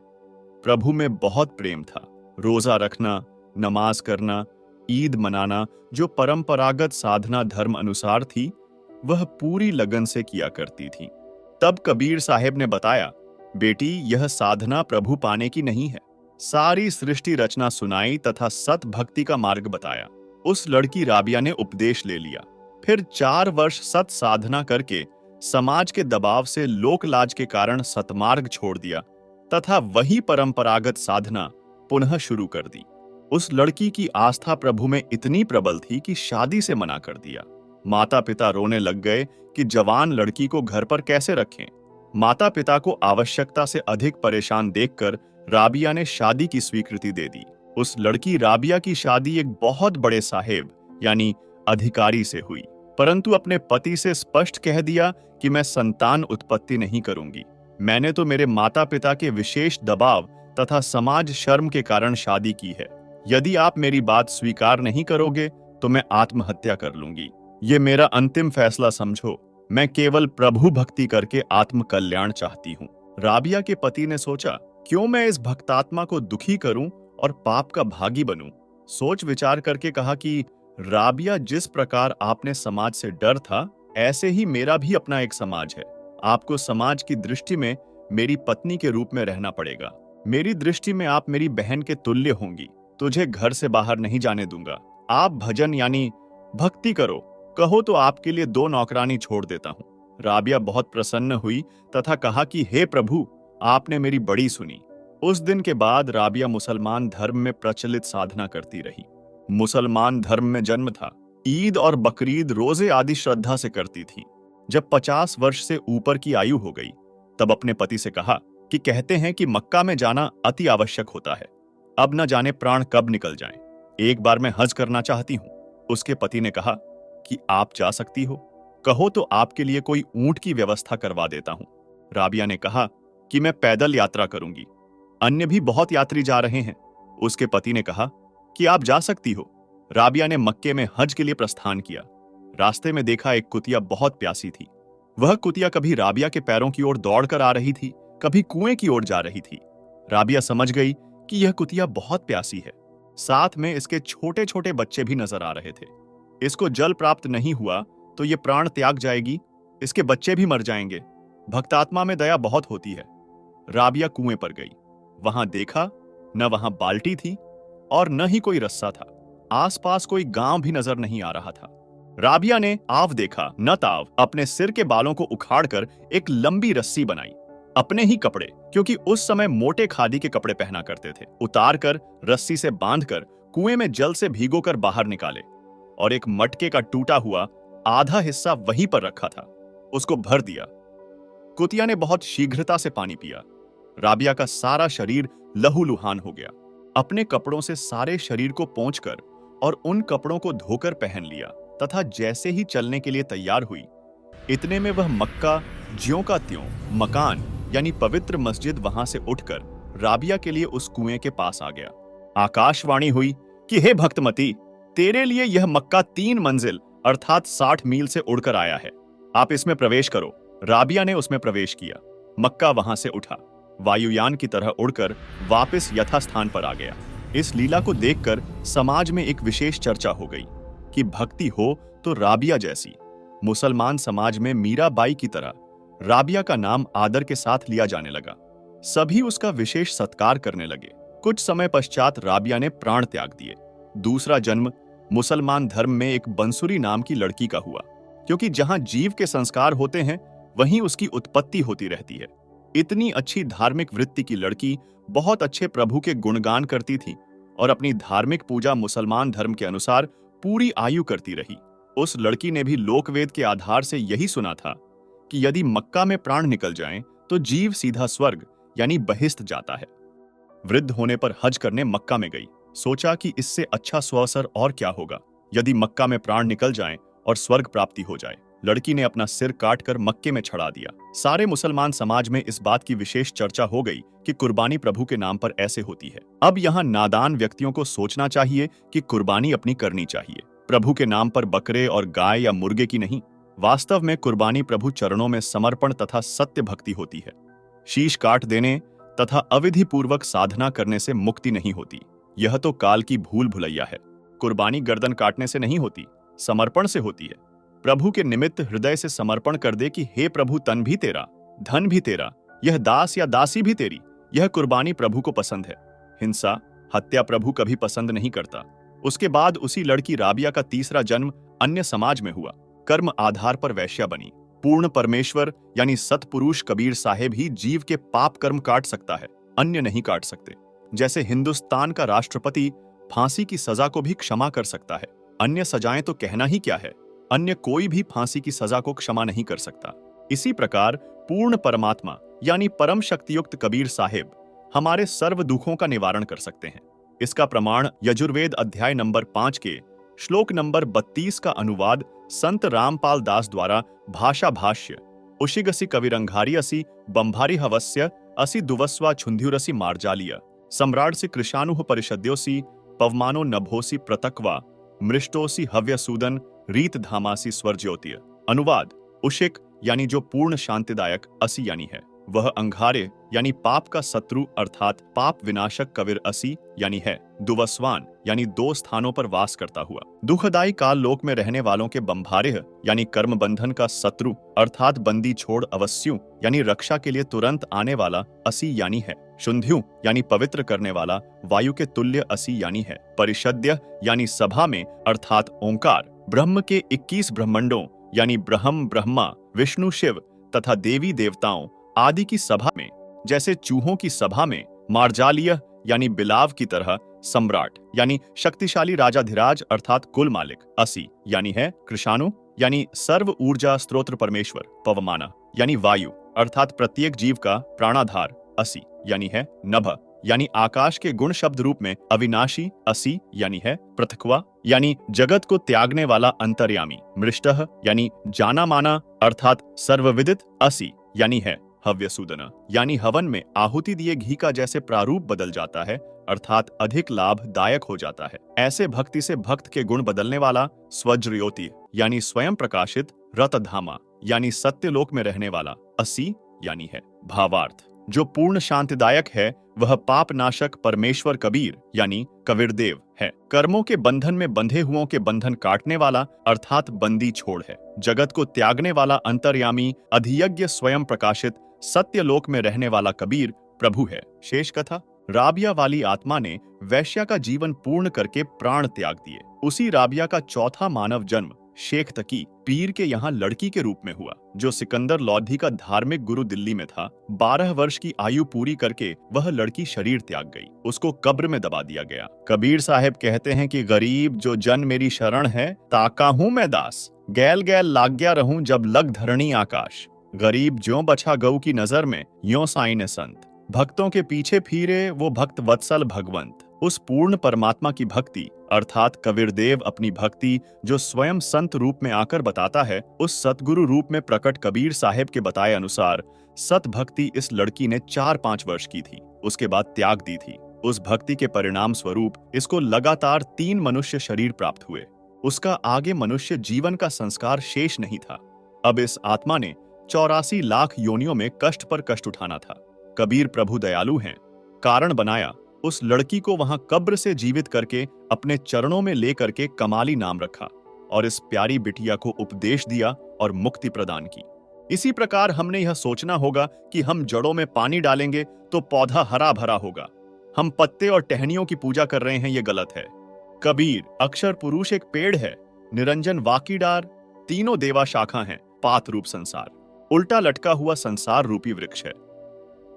प्रभु में बहुत प्रेम था। रोजा रखना, नमाज करना, ईद मनाना, जो परंपरागत साधना धर्म अनुसार थी, वह पूरी लगन से किया करती थी। तब कबीर साहिब ने बताया, बेटी यह साधना प्रभु पाने की नहीं है। सारी सृष्टि रचना सुनाई तथा सत भक्ति का मार्ग बताया। उस लड़की राबिया ने उपदेश ले लिया। फिर 4 वर्ष सत साधना करके समाज के दबाव से लोक लाज के कारण सतमार्ग छोड़ दिया तथा वही परंपरागत साधना पुनः शुरू कर दी। उस लड़की की आस्था प्रभु में इतनी प्रबल थी कि शादी से मना कर दिया। माता पिता रोने लग गए कि जवान लड़की को घर पर कैसे रखें। माता पिता को आवश्यकता से अधिक परेशान देखकर राबिया ने शादी की स्वीकृति दे दी। उस लड़की राबिया की शादी एक बहुत बड़े साहेब यानी अधिकारी से हुई, परंतु अपने पति से स्पष्ट कह दिया कि मैं संतान उत्पत्ति नहीं करूंगी। मैंने तो मेरे माता पिता के विशेष दबाव तथा समाज शर्म के कारण शादी की है। यदि आप मेरी बात स्वीकार नहीं करोगे तो मैं आत्महत्या कर लूंगी। ये मेरा अंतिम फैसला समझो। मैं केवल प्रभु भक्ति करके आत्म कल्याण चाहती हूँ। राबिया के पति ने सोचा, क्यों मैं इस भक्तात्मा को दुखी करूं और पाप का भागी बनूं। सोच विचार करके कहा कि राबिया, जिस प्रकार आपने समाज से डर था, ऐसे ही मेरा भी अपना एक समाज है। आपको समाज की दृष्टि में मेरी पत्नी के रूप में रहना पड़ेगा। मेरी दृष्टि में आप मेरी बहन के तुल्य होंगी। तुझे घर से बाहर नहीं जाने दूंगा। आप भजन यानी भक्ति करो, कहो तो आपके लिए 2 नौकरानी छोड़ देता हूँ। राबिया बहुत प्रसन्न हुई तथा कहा कि हे प्रभु, आपने मेरी बड़ी सुनी। उस दिन के बाद राबिया मुसलमान धर्म में प्रचलित साधना करती रही। मुसलमान धर्म में जन्म था। ईद और बकरीद, रोजे आदि श्रद्धा से करती थी। जब 50 वर्ष से ऊपर की आयु हो गई तब अपने पति से कहा कि कहते हैं कि मक्का में जाना अति आवश्यक होता है। अब न जाने प्राण कब निकल जाएं। एक बार मैं हज करना चाहती हूँ। उसके पति ने कहा कि आप जा सकती हो, कहो तो आपके लिए कोई ऊंट की व्यवस्था करवा देता हूँ। राबिया ने कहा कि मैं पैदल यात्रा करूंगी, अन्य भी बहुत यात्री जा रहे हैं। उसके पति ने कहा कि आप जा सकती हो। राबिया ने मक्के में हज के लिए प्रस्थान किया। रास्ते में देखा एक कुतिया बहुत प्यासी थी। वह कुतिया कभी राबिया के पैरों की ओर दौड़कर आ रही थी, कभी कुएं की ओर जा रही थी। राबिया समझ गई कि यह कुतिया बहुत प्यासी है। साथ में इसके छोटे छोटे बच्चे भी नजर आ रहे थे। इसको जल प्राप्त नहीं हुआ तो ये प्राण त्याग जाएगी, इसके बच्चे भी मर जाएंगे। भक्तात्मा में दया बहुत होती है। राबिया कुएं पर गई। वहां देखा न वहां बाल्टी थी और न ही कोई रस्सा था। आसपास कोई गांव भी नजर नहीं आ रहा था। राबिया ने आव देखा न ताव अपने सिर के बालों को उखाड़कर एक लंबी रस्सी बनाई। अपने ही कपड़े, क्योंकि उस समय मोटे खादी के कपड़े पहना करते थे, उतारकर रस्सी से बांधकर कुएं में जल से भिगोकर बाहर निकाले और एक मटके का टूटा हुआ आधा हिस्सा वहीं पर रखा था, उसको भर दिया। कुतिया ने बहुत शीघ्रता से पानी पिया। राबिया का सारा शरीर लहूलुहान हो गया। अपने कपड़ों से सारे शरीर को पोंछकर और उन कपड़ों को धोकर पहन लिया तथा जैसे ही चलने के लिए तैयार हुई, इतने में वह मक्का ज्यों का त्यों मकान यानी पवित्र मस्जिद वहां से उठकर राबिया के लिए उस कुएं के पास आ गया। आकाशवाणी हुई कि हे भक्तमती, तेरे लिए यह मक्का 3 मंजिल अर्थात 60 मील से उड़कर आया है। आप इसमें प्रवेश करो। राबिया ने उसमें प्रवेश किया। मक्का वहां से उठा, वायुयान की तरह उड़कर वापस यथास्थान पर आ गया। इस लीला को देखकर समाज में एक विशेष चर्चा हो गई कि भक्ति हो तो राबिया जैसी। मुसलमान समाज में मीराबाई की तरह राबिया का नाम आदर के साथ लिया जाने लगा। सभी उसका विशेष सत्कार करने लगे। कुछ समय पश्चात राबिया ने प्राण त्याग दिए। दूसरा जन्म मुसलमान धर्म में एक बंसुरी नाम की लड़की का हुआ, क्योंकि जहां जीव के संस्कार होते हैं वहीं उसकी उत्पत्ति होती रहती है। इतनी अच्छी धार्मिक वृत्ति की लड़की बहुत अच्छे प्रभु के गुणगान करती थी और अपनी धार्मिक पूजा मुसलमान धर्म के अनुसार पूरी आयु करती रही। उस लड़की ने भी लोकवेद के आधार से यही सुना था कि यदि मक्का में प्राण निकल जाएं तो जीव सीधा स्वर्ग यानी बहिष्त जाता है। वृद्ध होने पर हज करने मक्का में गई। सोचा कि इससे अच्छा सुअवसर और क्या होगा यदि मक्का में प्राण निकल जाएं और स्वर्ग प्राप्ति हो जाए। लड़की ने अपना सिर काटकर मक्के में चढ़ा दिया। सारे मुसलमान समाज में इस बात की विशेष चर्चा हो गई कि कुर्बानी प्रभु के नाम पर ऐसे होती है। अब यहाँ नादान व्यक्तियों को सोचना चाहिए कि कुर्बानी अपनी करनी चाहिए, प्रभु के नाम पर बकरे और गाय या मुर्गे की नहीं। वास्तव में कुर्बानी प्रभु चरणों में समर्पण तथा सत्य भक्ति होती है। शीश काट देने तथा अविधि पूर्वक साधना करने से मुक्ति नहीं होती। यह तो काल की भूल भुलैया है। कुर्बानी गर्दन काटने से नहीं होती, समर्पण से होती है। प्रभु के निमित्त हृदय से समर्पण कर दे कि हे प्रभु, तन भी तेरा, धन भी तेरा, यह दास या दासी भी तेरी। यह कुर्बानी प्रभु को पसंद है। हिंसा, हत्या प्रभु कभी पसंद नहीं करता। उसके बाद उसी लड़की राबिया का तीसरा जन्म अन्य समाज में हुआ। कर्म आधार पर वैश्या बनी। पूर्ण परमेश्वर यानी सतपुरुष कबीर साहेब ही जीव के पाप कर्म काट सकता है, अन्य नहीं काट सकते। जैसे हिंदुस्तान का राष्ट्रपति फांसी की सजा को भी क्षमा कर सकता है, अन्य सजाएं तो कहना ही क्या है। अन्य कोई भी फांसी की सजा को क्षमा नहीं कर सकता। इसी प्रकार पूर्ण परमात्मा यानी परम शक्तियुक्त कबीर साहेब हमारे सर्व दुखों का निवारण कर सकते हैं। इसका प्रमाण यजुर्वेद अध्याय नंबर 5 के श्लोक नंबर 32 का अनुवाद संत रामपाल दास द्वारा भाषा भाष्य उशिगसी कविरंघारी असी बंभारी हवस्य असी दुवस्वा छुंध्युरसी मार्जालिय सम्राटसी कृशानुह परिषद्योसी पवमानो नभोसी प्रतक्वा मृष्टोसी हव्यसूदन रीत धामासी स्वर ज्योतिय। अनुवाद, उशिक यानी जो पूर्ण शांतिदायक, असी यानी है वह, अंघारे यानी पाप का शत्रु अर्थात पाप विनाशक कविर असी यानी है, दुवस्वान यानी दो स्थानों पर वास करता हुआ, दुखदायी काल लोक में रहने वालों के बंभारेह यानी कर्म बंधन का शत्रु अर्थात बंदी छोड़ अवस्यु यानी रक्षा के लिए तुरंत आने वाला असी यानी है, शुंध्यु यानी पवित्र करने वाला वायु के तुल्य असी यानी है, परिषद्य यानी सभा में अर्थात ओंकार, ब्रह्म के 21 ब्रह्मंडों यानी ब्रह्म, ब्रह्मा, विष्णु, शिव तथा देवी देवताओं आदि की सभा में, जैसे चूहों की सभा में, मार्जालिय यानी बिलाव की तरह, सम्राट यानी शक्तिशाली राजाधिराज अर्थात कुल मालिक, असी यानी है, कृशानु यानी सर्व ऊर्जा स्त्रोत्र परमेश्वर, पवमाना यानी वायु अर्थात प्रत्येक जीव का प्राणाधार, असी यानी है, नभ यानी आकाश के गुण शब्द रूप में अविनाशी, असी यानी है, पृथक्वा यानी जगत को त्यागने वाला अंतर्यामी, मृष्टः यानी जाना माना अर्थात सर्वविदित, असी यानी है, हव्यसूदन यानी हवन में आहुति दिए घी का जैसे प्रारूप बदल जाता है अर्थात अधिक लाभदायक हो जाता है। ऐसे भक्ति से भक्त के गुण बदलने वाला, स्वज्रयोति यानी स्वयं प्रकाशित, रतधामा यानी सत्यलोक में रहने वाला, असी यानी है। भावार्थ, जो पूर्ण शांतिदायक है वह पाप नाशक परमेश्वर कबीर यानी कबीरदेव है। कर्मों के बंधन में बंधे हुओं के बंधन काटने वाला अर्थात बंदी छोड़ है। जगत को त्यागने वाला अंतर्यामी, अधियज्ञ स्वयं प्रकाशित, सत्यलोक में रहने वाला कबीर प्रभु है। शेष कथा, राबिया वाली आत्मा ने वैश्या का जीवन पूर्ण करके प्राण त्याग दिए। उसी राबिया का चौथा मानव जन्म शेख तकी पीर के यहाँ लड़की के रूप में हुआ, जो सिकंदर लोधी का धार्मिक गुरु दिल्ली में था। 12 वर्ष की आयु पूरी करके वह लड़की शरीर त्याग गई। उसको कब्र में दबा दिया गया। कबीर साहब कहते हैं कि गरीब जो जन मेरी शरण है, ताका हूं मैं दास, गैल गैल लाग्या रहूं जब लग धरणी आकाश। गरीब ज्यों बछा गऊ की नजर में, यों साईं ने संत। भक्तों के पीछे फिरे वो भक्त वत्सल भगवंत। उस पूर्ण परमात्मा की भक्ति अर्थात कबीरदेव अपनी भक्ति जो स्वयं संत रूप में आकर बताता है, उस सतगुरु रूप में प्रकट कबीर साहेब के बताए अनुसार सत भक्ति इस लड़की ने 4-5 वर्ष की थी, उसके बाद त्याग दी थी। उस भक्ति के परिणाम स्वरूप इसको लगातार 3 मनुष्य शरीर प्राप्त हुए। उसका आगे मनुष्य जीवन का संस्कार शेष नहीं था। अब इस आत्मा ने 84 लाख योनियों में कष्ट पर कष्ट उठाना था। कबीर प्रभु दयालु हैं, कारण बनाया उस लड़की को वहां कब्र से जीवित करके अपने चरणों में लेकर के कमाली नाम रखा और इस प्यारी बिटिया को उपदेश दिया और मुक्ति प्रदान की। इसी प्रकार हमने यह सोचना होगा कि हम जड़ों में पानी डालेंगे तो पौधा हरा भरा होगा। हम पत्ते और टहनियों की पूजा कर रहे हैं, यह गलत है। कबीर अक्षर पुरुष एक पेड़ है, निरंजन वाकीडार, तीनों देवा शाखा हैं, पात रूप संसार, उल्टा लटका हुआ संसार रूपी वृक्ष है।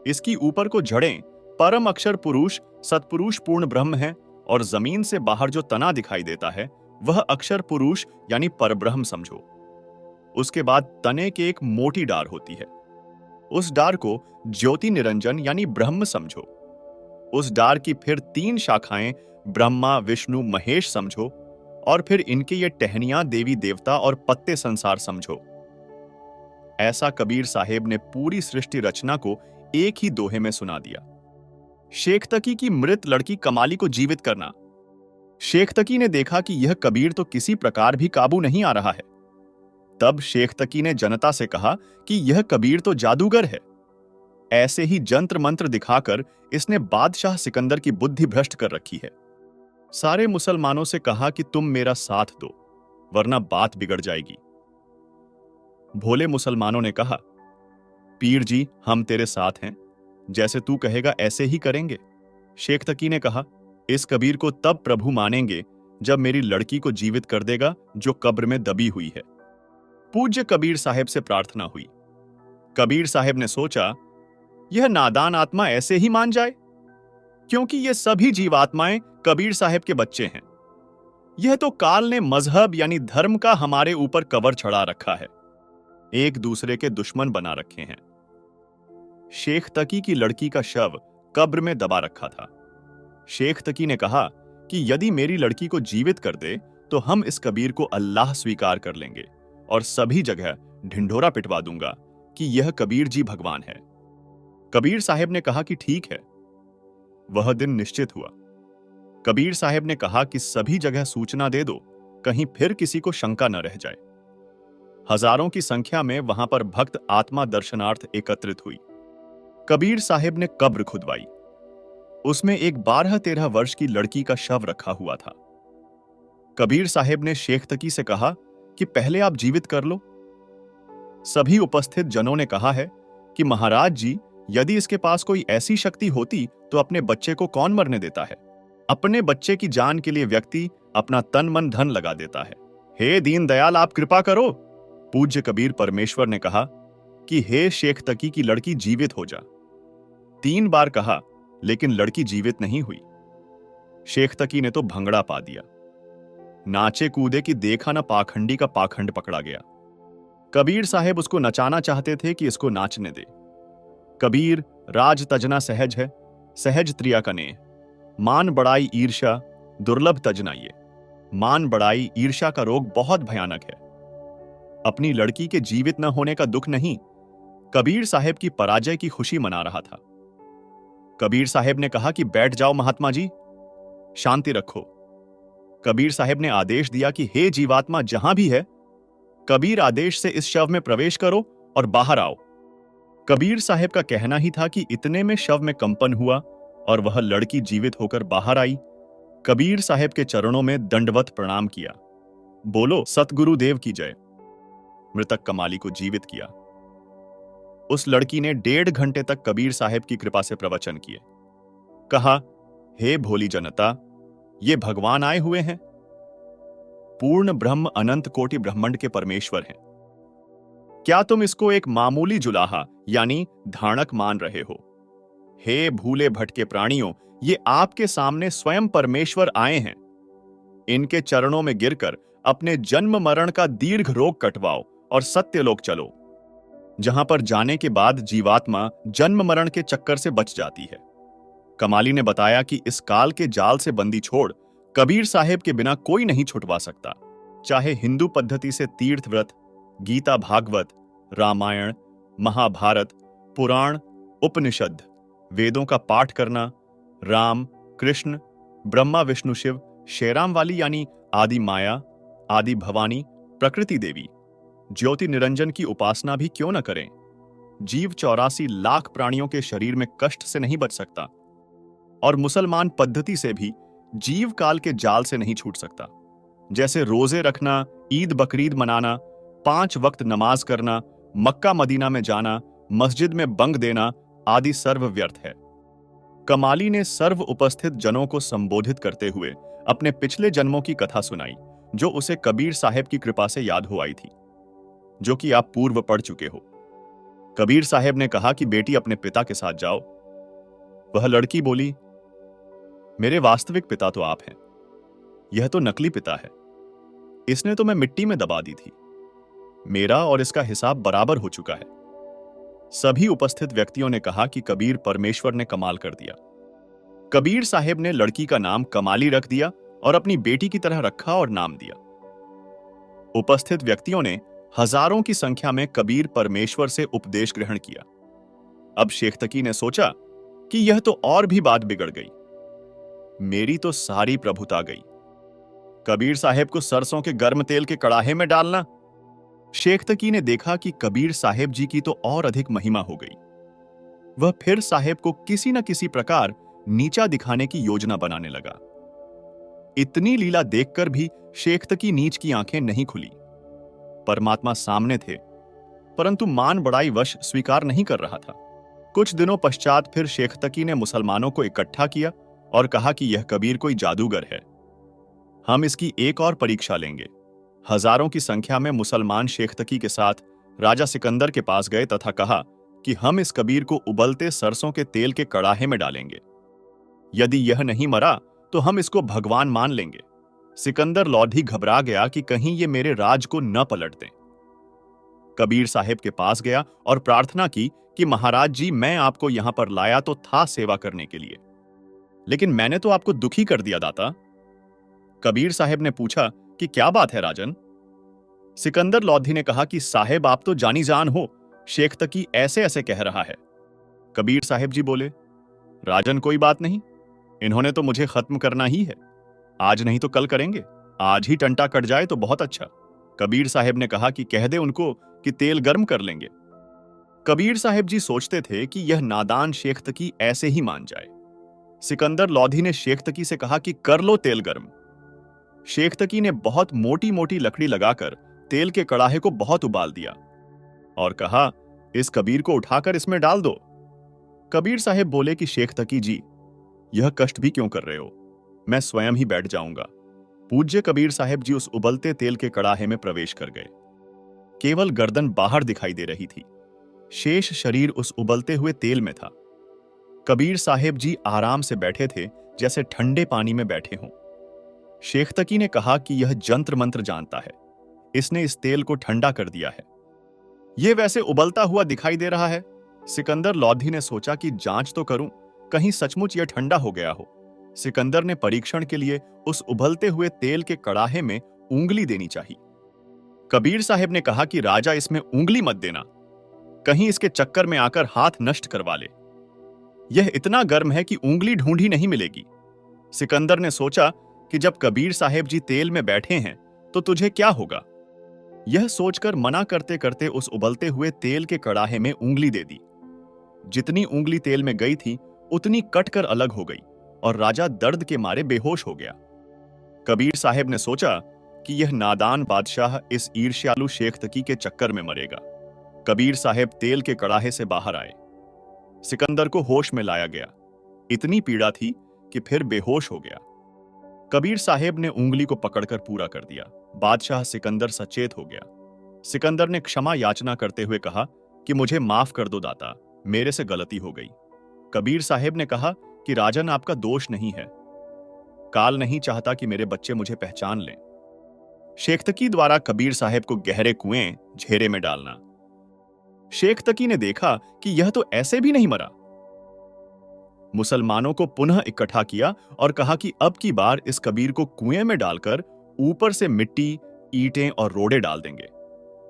इसकी ऊपर को जड़ें परम अक्षर पुरुष सतपुरुष पूर्ण ब्रह्म है और जमीन से बाहर जो तना दिखाई देता है वह अक्षर पुरुष यानी परब्रह्म समझो। उसके बाद तने के एक मोटी डार होती है, उस डार को ज्योति निरंजन यानी ब्रह्म समझो। उस डार की फिर 3 शाखाएं ब्रह्मा विष्णु महेश समझो और फिर इनके ये टहनियां देवी देवता और पत्ते संसार समझो। ऐसा कबीर साहेब ने पूरी सृष्टि रचना को एक ही दोहे में सुना दिया। शेख तकी की मृत लड़की कमाली को जीवित करना। शेख तकी ने देखा कि यह कबीर तो किसी प्रकार भी काबू नहीं आ रहा है। तब शेख तकी ने जनता से कहा कि यह कबीर तो जादूगर है। ऐसे ही जंत्र मंत्र दिखाकर इसने बादशाह सिकंदर की बुद्धि भ्रष्ट कर रखी है। सारे मुसलमानों से कहा कि तुम मेरा साथ दो वरना बात बिगड़ जाएगी। भोले मुसलमानों ने कहा, पीर जी हम तेरे साथ हैं, जैसे तू कहेगा ऐसे ही करेंगे। शेख तकी ने कहा, इस कबीर को तब प्रभु मानेंगे जब मेरी लड़की को जीवित कर देगा जो कब्र में दबी हुई है। पूज्य कबीर साहेब से प्रार्थना हुई। कबीर साहेब ने सोचा, यह नादान आत्मा ऐसे ही मान जाए, क्योंकि ये सभी जीवात्माएं कबीर साहेब के बच्चे हैं। यह तो काल ने मजहब यानी धर्म का हमारे ऊपर कवर चढ़ा रखा है, एक दूसरे के दुश्मन बना रखे हैं। शेख तकी की लड़की का शव कब्र में दबा रखा था। शेख तकी ने कहा कि यदि मेरी लड़की को जीवित कर दे तो हम इस कबीर को अल्लाह स्वीकार कर लेंगे और सभी जगह ढिंढोरा पिटवा दूंगा कि यह कबीर जी भगवान है। कबीर साहेब ने कहा कि ठीक है। वह दिन निश्चित हुआ। कबीर साहेब ने कहा कि सभी जगह सूचना दे दो, कहीं फिर किसी को शंका न रह जाए। हजारों की संख्या में वहां पर भक्त आत्मा दर्शनार्थ एकत्रित हुई। कबीर साहेब ने कब्र खुदवाई। उसमें एक 12-13 वर्ष की लड़की का शव रखा हुआ था। कबीर साहेब ने शेख तकी से कहा कि पहले आप जीवित कर लो। सभी उपस्थित जनों ने कहा है कि महाराज जी, यदि इसके पास कोई ऐसी शक्ति होती तो अपने बच्चे को कौन मरने देता है। अपने बच्चे की जान के लिए व्यक्ति अपना तन मन धन लगा देता है। हे दीनदयाल, आप कृपा करो। पूज्य कबीर परमेश्वर ने कहा कि हे शेख तकी की लड़की जीवित हो जा। 3 बार कहा, लेकिन लड़की जीवित नहीं हुई। शेख तकी ने तो भंगड़ा पा दिया। नाचे कूदे कि देखा ना पाखंडी का पाखंड पकड़ा गया। कबीर साहेब उसको नचाना चाहते थे कि इसको नाचने दे। कबीर राज तजना सहज है, सहज त्रिया कने। मान बड़ाई ईर्ष्या दुर्लभ तजना ये। मान बड़ाई ईर्ष्या का रोग बहुत भयानक है। अपनी लड़की के जीवित न होने का दुख नहीं, कबीर साहेब की पराजय की खुशी मना रहा था। कबीर साहेब ने कहा कि बैठ जाओ महात्मा जी, शांति रखो। कबीर साहेब ने आदेश दिया कि हे जीवात्मा जहां भी है, कबीर आदेश से इस शव में प्रवेश करो और बाहर आओ। कबीर साहेब का कहना ही था कि इतने में शव में कंपन हुआ और वह लड़की जीवित होकर बाहर आई। कबीर साहेब के चरणों में दंडवत प्रणाम किया। बोलो सतगुरु देव की जय। मृतक कमाली को जीवित किया। उस लड़की ने 1.5 घंटे तक कबीर साहेब की कृपा से प्रवचन किए। कहा, हे भोली जनता, ये भगवान आए हुए हैं। पूर्ण ब्रह्म अनंत कोटि ब्रह्मांड के परमेश्वर हैं। क्या तुम इसको एक मामूली जुलाहा यानी धानक मान रहे हो? हे भूले भटके प्राणियों, ये आपके सामने स्वयं परमेश्वर आए हैं। इनके चरणों में गिरकर अपने जन्म मरण का दीर्घ रोग कटवाओ और सत्यलोक चलो, जहां पर जाने के बाद जीवात्मा जन्म मरण के चक्कर से बच जाती है। कमाली ने बताया कि इस काल के जाल से बंदी छोड़ कबीर साहेब के बिना कोई नहीं छुटवा सकता। चाहे हिंदू पद्धति से तीर्थ व्रत, गीता भागवत, रामायण, महाभारत, पुराण, उपनिषद, वेदों का पाठ करना, राम, कृष्ण, ब्रह्मा, विष्णु, शिव, शेराम वाली यानी आदि माया, आदि भवानी, प्रकृति देवी, ज्योति निरंजन की उपासना भी क्यों न करें। जीव 84 लाख प्राणियों के शरीर में कष्ट से नहीं बच सकता। और मुसलमान पद्धति से भी जीव काल के जाल से नहीं छूट सकता। जैसे रोजे रखना, ईद बकरीद मनाना, 5 वक्त नमाज करना, मक्का मदीना में जाना, मस्जिद में बंग देना आदि सर्व व्यर्थ है। कमाली ने सर्व उपस्थित जनों को संबोधित करते हुए अपने पिछले जन्मों की कथा सुनाई, जो उसे कबीर साहब की कृपा से याद हो आई थी, जो कि आप पूर्व पढ़ चुके हो। कबीर साहब ने कहा कि बेटी अपने पिता के साथ जाओ। वह लड़की बोली, मेरे वास्तविक पिता तो आप हैं, यह तो नकली पिता है। इसने तो मैं मिट्टी में दबा दी थी। मेरा और इसका हिसाब बराबर हो चुका है। सभी उपस्थित व्यक्तियों ने कहा कि कबीर परमेश्वर ने कमाल कर दिया। कबीर साहब ने लड़की का नाम कमाली रख दिया और अपनी बेटी की तरह रखा और नाम दिया। उपस्थित व्यक्तियों ने हजारों की संख्या में कबीर परमेश्वर से उपदेश ग्रहण किया। अब शेख तकी ने सोचा कि यह तो और भी बात बिगड़ गई। मेरी तो सारी प्रभुता गई। कबीर साहब को सरसों के गर्म तेल के कड़ाहे में डालना। शेख तकी ने देखा कि कबीर साहब जी की तो और अधिक महिमा हो गई। वह फिर साहब को किसी न किसी प्रकार नीचा दिखाने की योजना बनाने लगा। इतनी लीला देखकर भी शेख तकी नीच की आंखें नहीं खुली। परमात्मा सामने थे, परंतु मान बड़ाई वश स्वीकार नहीं कर रहा था। कुछ दिनों पश्चात फिर शेख तकी ने मुसलमानों को इकट्ठा किया और कहा कि यह कबीर कोई जादूगर है। हम इसकी एक और परीक्षा लेंगे। हजारों की संख्या में मुसलमान शेख तकी के साथ राजा सिकंदर के पास गए तथा कहा कि हम इस कबीर को उबलते सरसों के तेल के कड़ाहे में डालेंगे। यदि यह नहीं मरा तो हम इसको भगवान मान लेंगे। सिकंदर लौधी घबरा गया कि कहीं ये मेरे राज को न पलट दें। कबीर साहब के पास गया और प्रार्थना की कि महाराज जी, मैं आपको यहां पर लाया तो था सेवा करने के लिए, लेकिन मैंने तो आपको दुखी कर दिया दाता। कबीर साहब ने पूछा कि क्या बात है राजन। सिकंदर लौधी ने कहा कि साहेब, आप तो जानी जान हो, शेख तकी ऐसे ऐसे कह रहा है। कबीर साहब जी बोले, राजन कोई बात नहीं, इन्होंने तो मुझे खत्म करना ही है। आज नहीं तो कल करेंगे। आज ही टंटा कट जाए तो बहुत अच्छा। कबीर साहब ने कहा कि कह दे उनको कि तेल गर्म कर लेंगे। कबीर साहब जी सोचते थे कि यह नादान शेख तकी ऐसे ही मान जाए। सिकंदर लौधी ने शेख तकी से कहा कि कर लो तेल गर्म। शेख तकी ने बहुत मोटी मोटी लकड़ी लगाकर तेल के कड़ाहे को बहुत उबाल दिया और कहा, इस कबीर को उठाकर इसमें डाल दो। कबीर साहब बोले कि शेख तकी जी, यह कष्ट भी क्यों कर रहे हो, मैं स्वयं ही बैठ जाऊंगा। पूज्य कबीर साहब जी उस उबलते तेल के कड़ाहे में प्रवेश कर गए। केवल गर्दन बाहर दिखाई दे रही थी, शेष शरीर उस उबलते हुए तेल में था। कबीर साहब जी आराम से बैठे थे, जैसे ठंडे पानी में बैठे हों। शेख तकी ने कहा कि यह जंत्र मंत्र जानता है, इसने इस तेल को ठंडा कर दिया है। यह वैसे उबलता हुआ दिखाई दे रहा है। सिकंदर लौधी ने सोचा कि जांच तो करूं, कहीं सचमुच यह ठंडा हो गया हो। सिकंदर ने परीक्षण के लिए उस उबलते हुए तेल के कड़ाहे में उंगली देनी चाहिए। कबीर साहब ने कहा कि राजा, इसमें उंगली मत देना, कहीं इसके चक्कर में आकर हाथ नष्ट करवा ले। यह इतना गर्म है कि उंगली ढूंढी नहीं मिलेगी। सिकंदर ने सोचा कि जब कबीर साहब जी तेल में बैठे हैं तो तुझे क्या होगा। यह सोचकर मना करते करते उस उबलते हुए तेल के कड़ाहे में उंगली दे दी। जितनी उंगली तेल में गई थी उतनी कटकर अलग हो गई और राजा दर्द के मारे बेहोश हो गया। कबीर साहब ने सोचा कि यह नादान बादशाह इस ईर्ष्यालु शेख तकी के चक्कर में मरेगा। कबीर साहब तेल के कड़ाहे से बाहर आए। सिकंदर को होश में लाया गया। इतनी पीड़ा थी कि फिर बेहोश हो गया। कबीर साहब ने उंगली को पकड़कर पूरा कर दिया। बादशाह सिकंदर सचेत हो गया। सिकंदर ने क्षमा याचना करते हुए कहा कि मुझे माफ कर दो दाता, मेरे से गलती हो गई। कबीर साहब ने कहा कि राजन, आपका दोष नहीं है। काल नहीं चाहता कि मेरे बच्चे मुझे पहचान लें। शेख तकी द्वारा कबीर साहब को गहरे कुएं झेरे में डालना। शेख तकी ने देखा कि यह तो ऐसे भी नहीं मरा। मुसलमानों को पुनः इकट्ठा किया और कहा कि अब की बार इस कबीर को कुएं में डालकर ऊपर से मिट्टी, ईंटें और रोड़े डाल देंगे,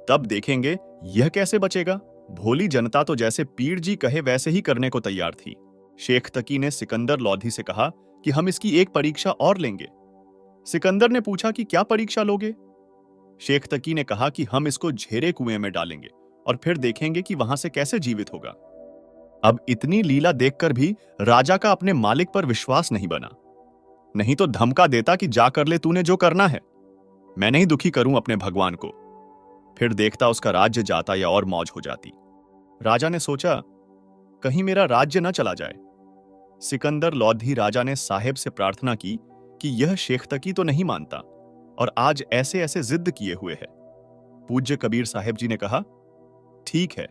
तब देखेंगे यह कैसे बचेगा। भोली जनता तो जैसे पीर जी कहे वैसे ही करने को तैयार थी। शेख तकी ने सिकंदर लौधी से कहा कि हम इसकी एक परीक्षा और लेंगे। सिकंदर ने पूछा कि क्या परीक्षा लोगे। शेख तकी ने कहा कि हम इसको झेरे कुएं में डालेंगे और फिर देखेंगे कि वहां से कैसे जीवित होगा। अब इतनी लीला देखकर भी राजा का अपने मालिक पर विश्वास नहीं बना। नहीं तो धमका देता कि जा कर ले तूने जो करना है, मैं नहीं दुखी करूं अपने भगवान को। फिर देखता उसका राज्य जाता या और मौज हो जाती। राजा ने सोचा, कहीं मेरा राज्य न चला जाए। सिकंदर लोधी राजा ने साहेब से प्रार्थना की कि यह शेख तकी तो नहीं मानता और आज ऐसे ऐसे जिद किए हुए है। पूज्य कबीर साहेब जी ने कहा, ठीक है,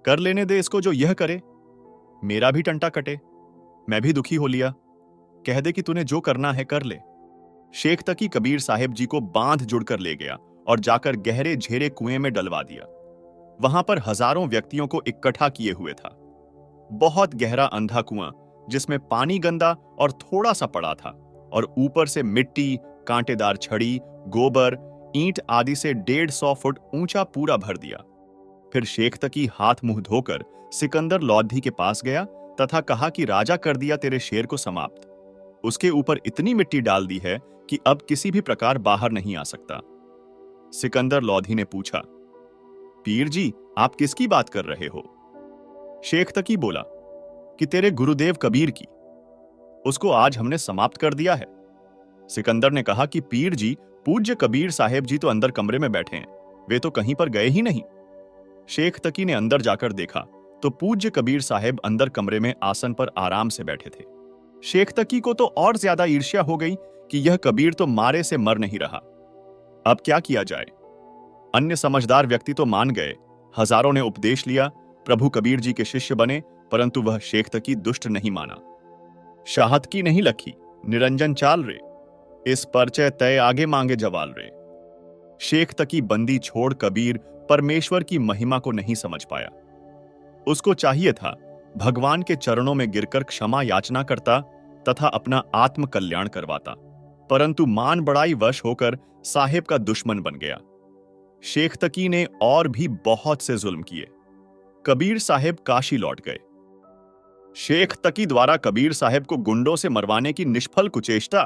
कर लेने दे इसको जो यह करे, मेरा भी टंटा कटे, मैं भी दुखी हो लिया। कह दे कि तूने जो करना है कर ले। शेख तकी कबीर साहेब जी को बांध जुड़कर ले गया और जाकर गहरे झेरे कुएं में डलवा दिया। वहां पर हजारों व्यक्तियों को इकट्ठा किए हुए था। बहुत गहरा अंधा कुआं जिसमें पानी गंदा और थोड़ा सा पड़ा था और ऊपर से मिट्टी, कांटेदार छड़ी, गोबर, ईंट आदि से 150 फुट ऊंचा पूरा भर दिया। फिर शेख तकी हाथ मुंह धोकर सिकंदर लोधी के पास गया तथा कहा कि राजा कर दिया तेरे शेर को समाप्त। उसके ऊपर इतनी मिट्टी डाल दी है कि अब किसी भी प्रकार बाहर नहीं आ सकता। सिकंदर लोधी ने पूछा, पीर जी आप किसकी बात कर रहे हो? शेख तकी बोला कि तेरे गुरुदेव कबीर की, उसको आज हमने समाप्त कर दिया है। सिकंदर ने कहा कि पीर जी, पूज्य कबीर साहेब जी तो अंदर कमरे में बैठे हैं, वे तो कहीं पर गए ही नहीं। शेख तकी ने अंदर जाकर देखा तो पूज्य कबीर साहेब अंदर कमरे में आसन पर आराम से बैठे थे। शेख तकी को तो और ज्यादा ईर्ष्या हो गई कि यह कबीर तो मारे से मर नहीं रहा। अब क्या किया जाए? अन्य समझदार व्यक्ति तो मान गए, हजारों ने उपदेश लिया, प्रभु कबीर जी के शिष्य बने, परंतु वह शेख तकी दुष्ट नहीं माना। शाहत की नहीं लखी, निरंजन चाल रे, इस परचय तय आगे मांगे जवाल रे। शेख तकी बंदी छोड़ कबीर परमेश्वर की महिमा को नहीं समझ पाया। उसको चाहिए था भगवान के चरणों में गिरकर क्षमा याचना करता तथा अपना आत्म कल्याण करवाता, परंतु मान बड़ाई वश होकर साहेब का दुश्मन बन गया। शेख तकी ने और भी बहुत से जुल्म किए। कबीर साहेब काशी लौट गए। शेख तकी द्वारा कबीर साहेब को गुंडों से मरवाने की निष्फल कुचेष्टा।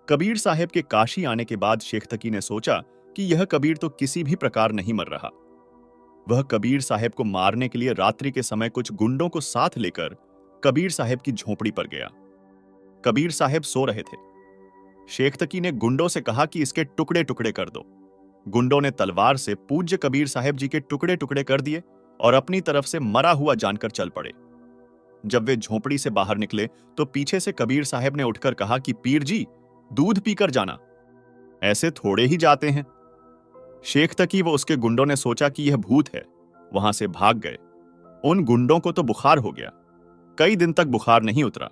कबीर साहेब के काशी आने के बाद शेख तकी ने सोचा कि यह कबीर तो किसी भी प्रकार नहीं मर रहा। वह कबीर साहेब को मारने के लिए रात्रि के समय कुछ गुंडों को साथ लेकर कबीर साहेब की झोपड़ी पर गया। कबीर साहेब सो रहे थे। शेख तकी ने गुंडों से कहा कि इसके टुकड़े टुकड़े कर दो। गुंडों ने तलवार से पूज्य कबीर साहेब जी के टुकड़े टुकड़े कर दिए और अपनी तरफ से मरा हुआ जानकर चल पड़े। जब वे झोपड़ी से बाहर निकले तो पीछे से कबीर साहेब ने उठकर कहा कि पीर जी, दूध पीकर जाना, ऐसे थोड़े ही जाते हैं। शेख तकी व उसके गुंडों ने सोचा कि यह भूत है, वहां से भाग गए। उन गुंडों को तो बुखार हो गया, कई दिन तक बुखार नहीं उतरा।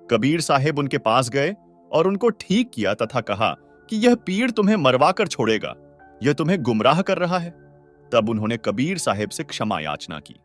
कबीर साहेब उनके पास गए और उनको ठीक किया तथा कहा कि यह पीर तुम्हें मरवा कर छोड़ेगा, यह तुम्हें गुमराह कर रहा है। तब उन्होंने कबीर साहेब से क्षमा याचना की।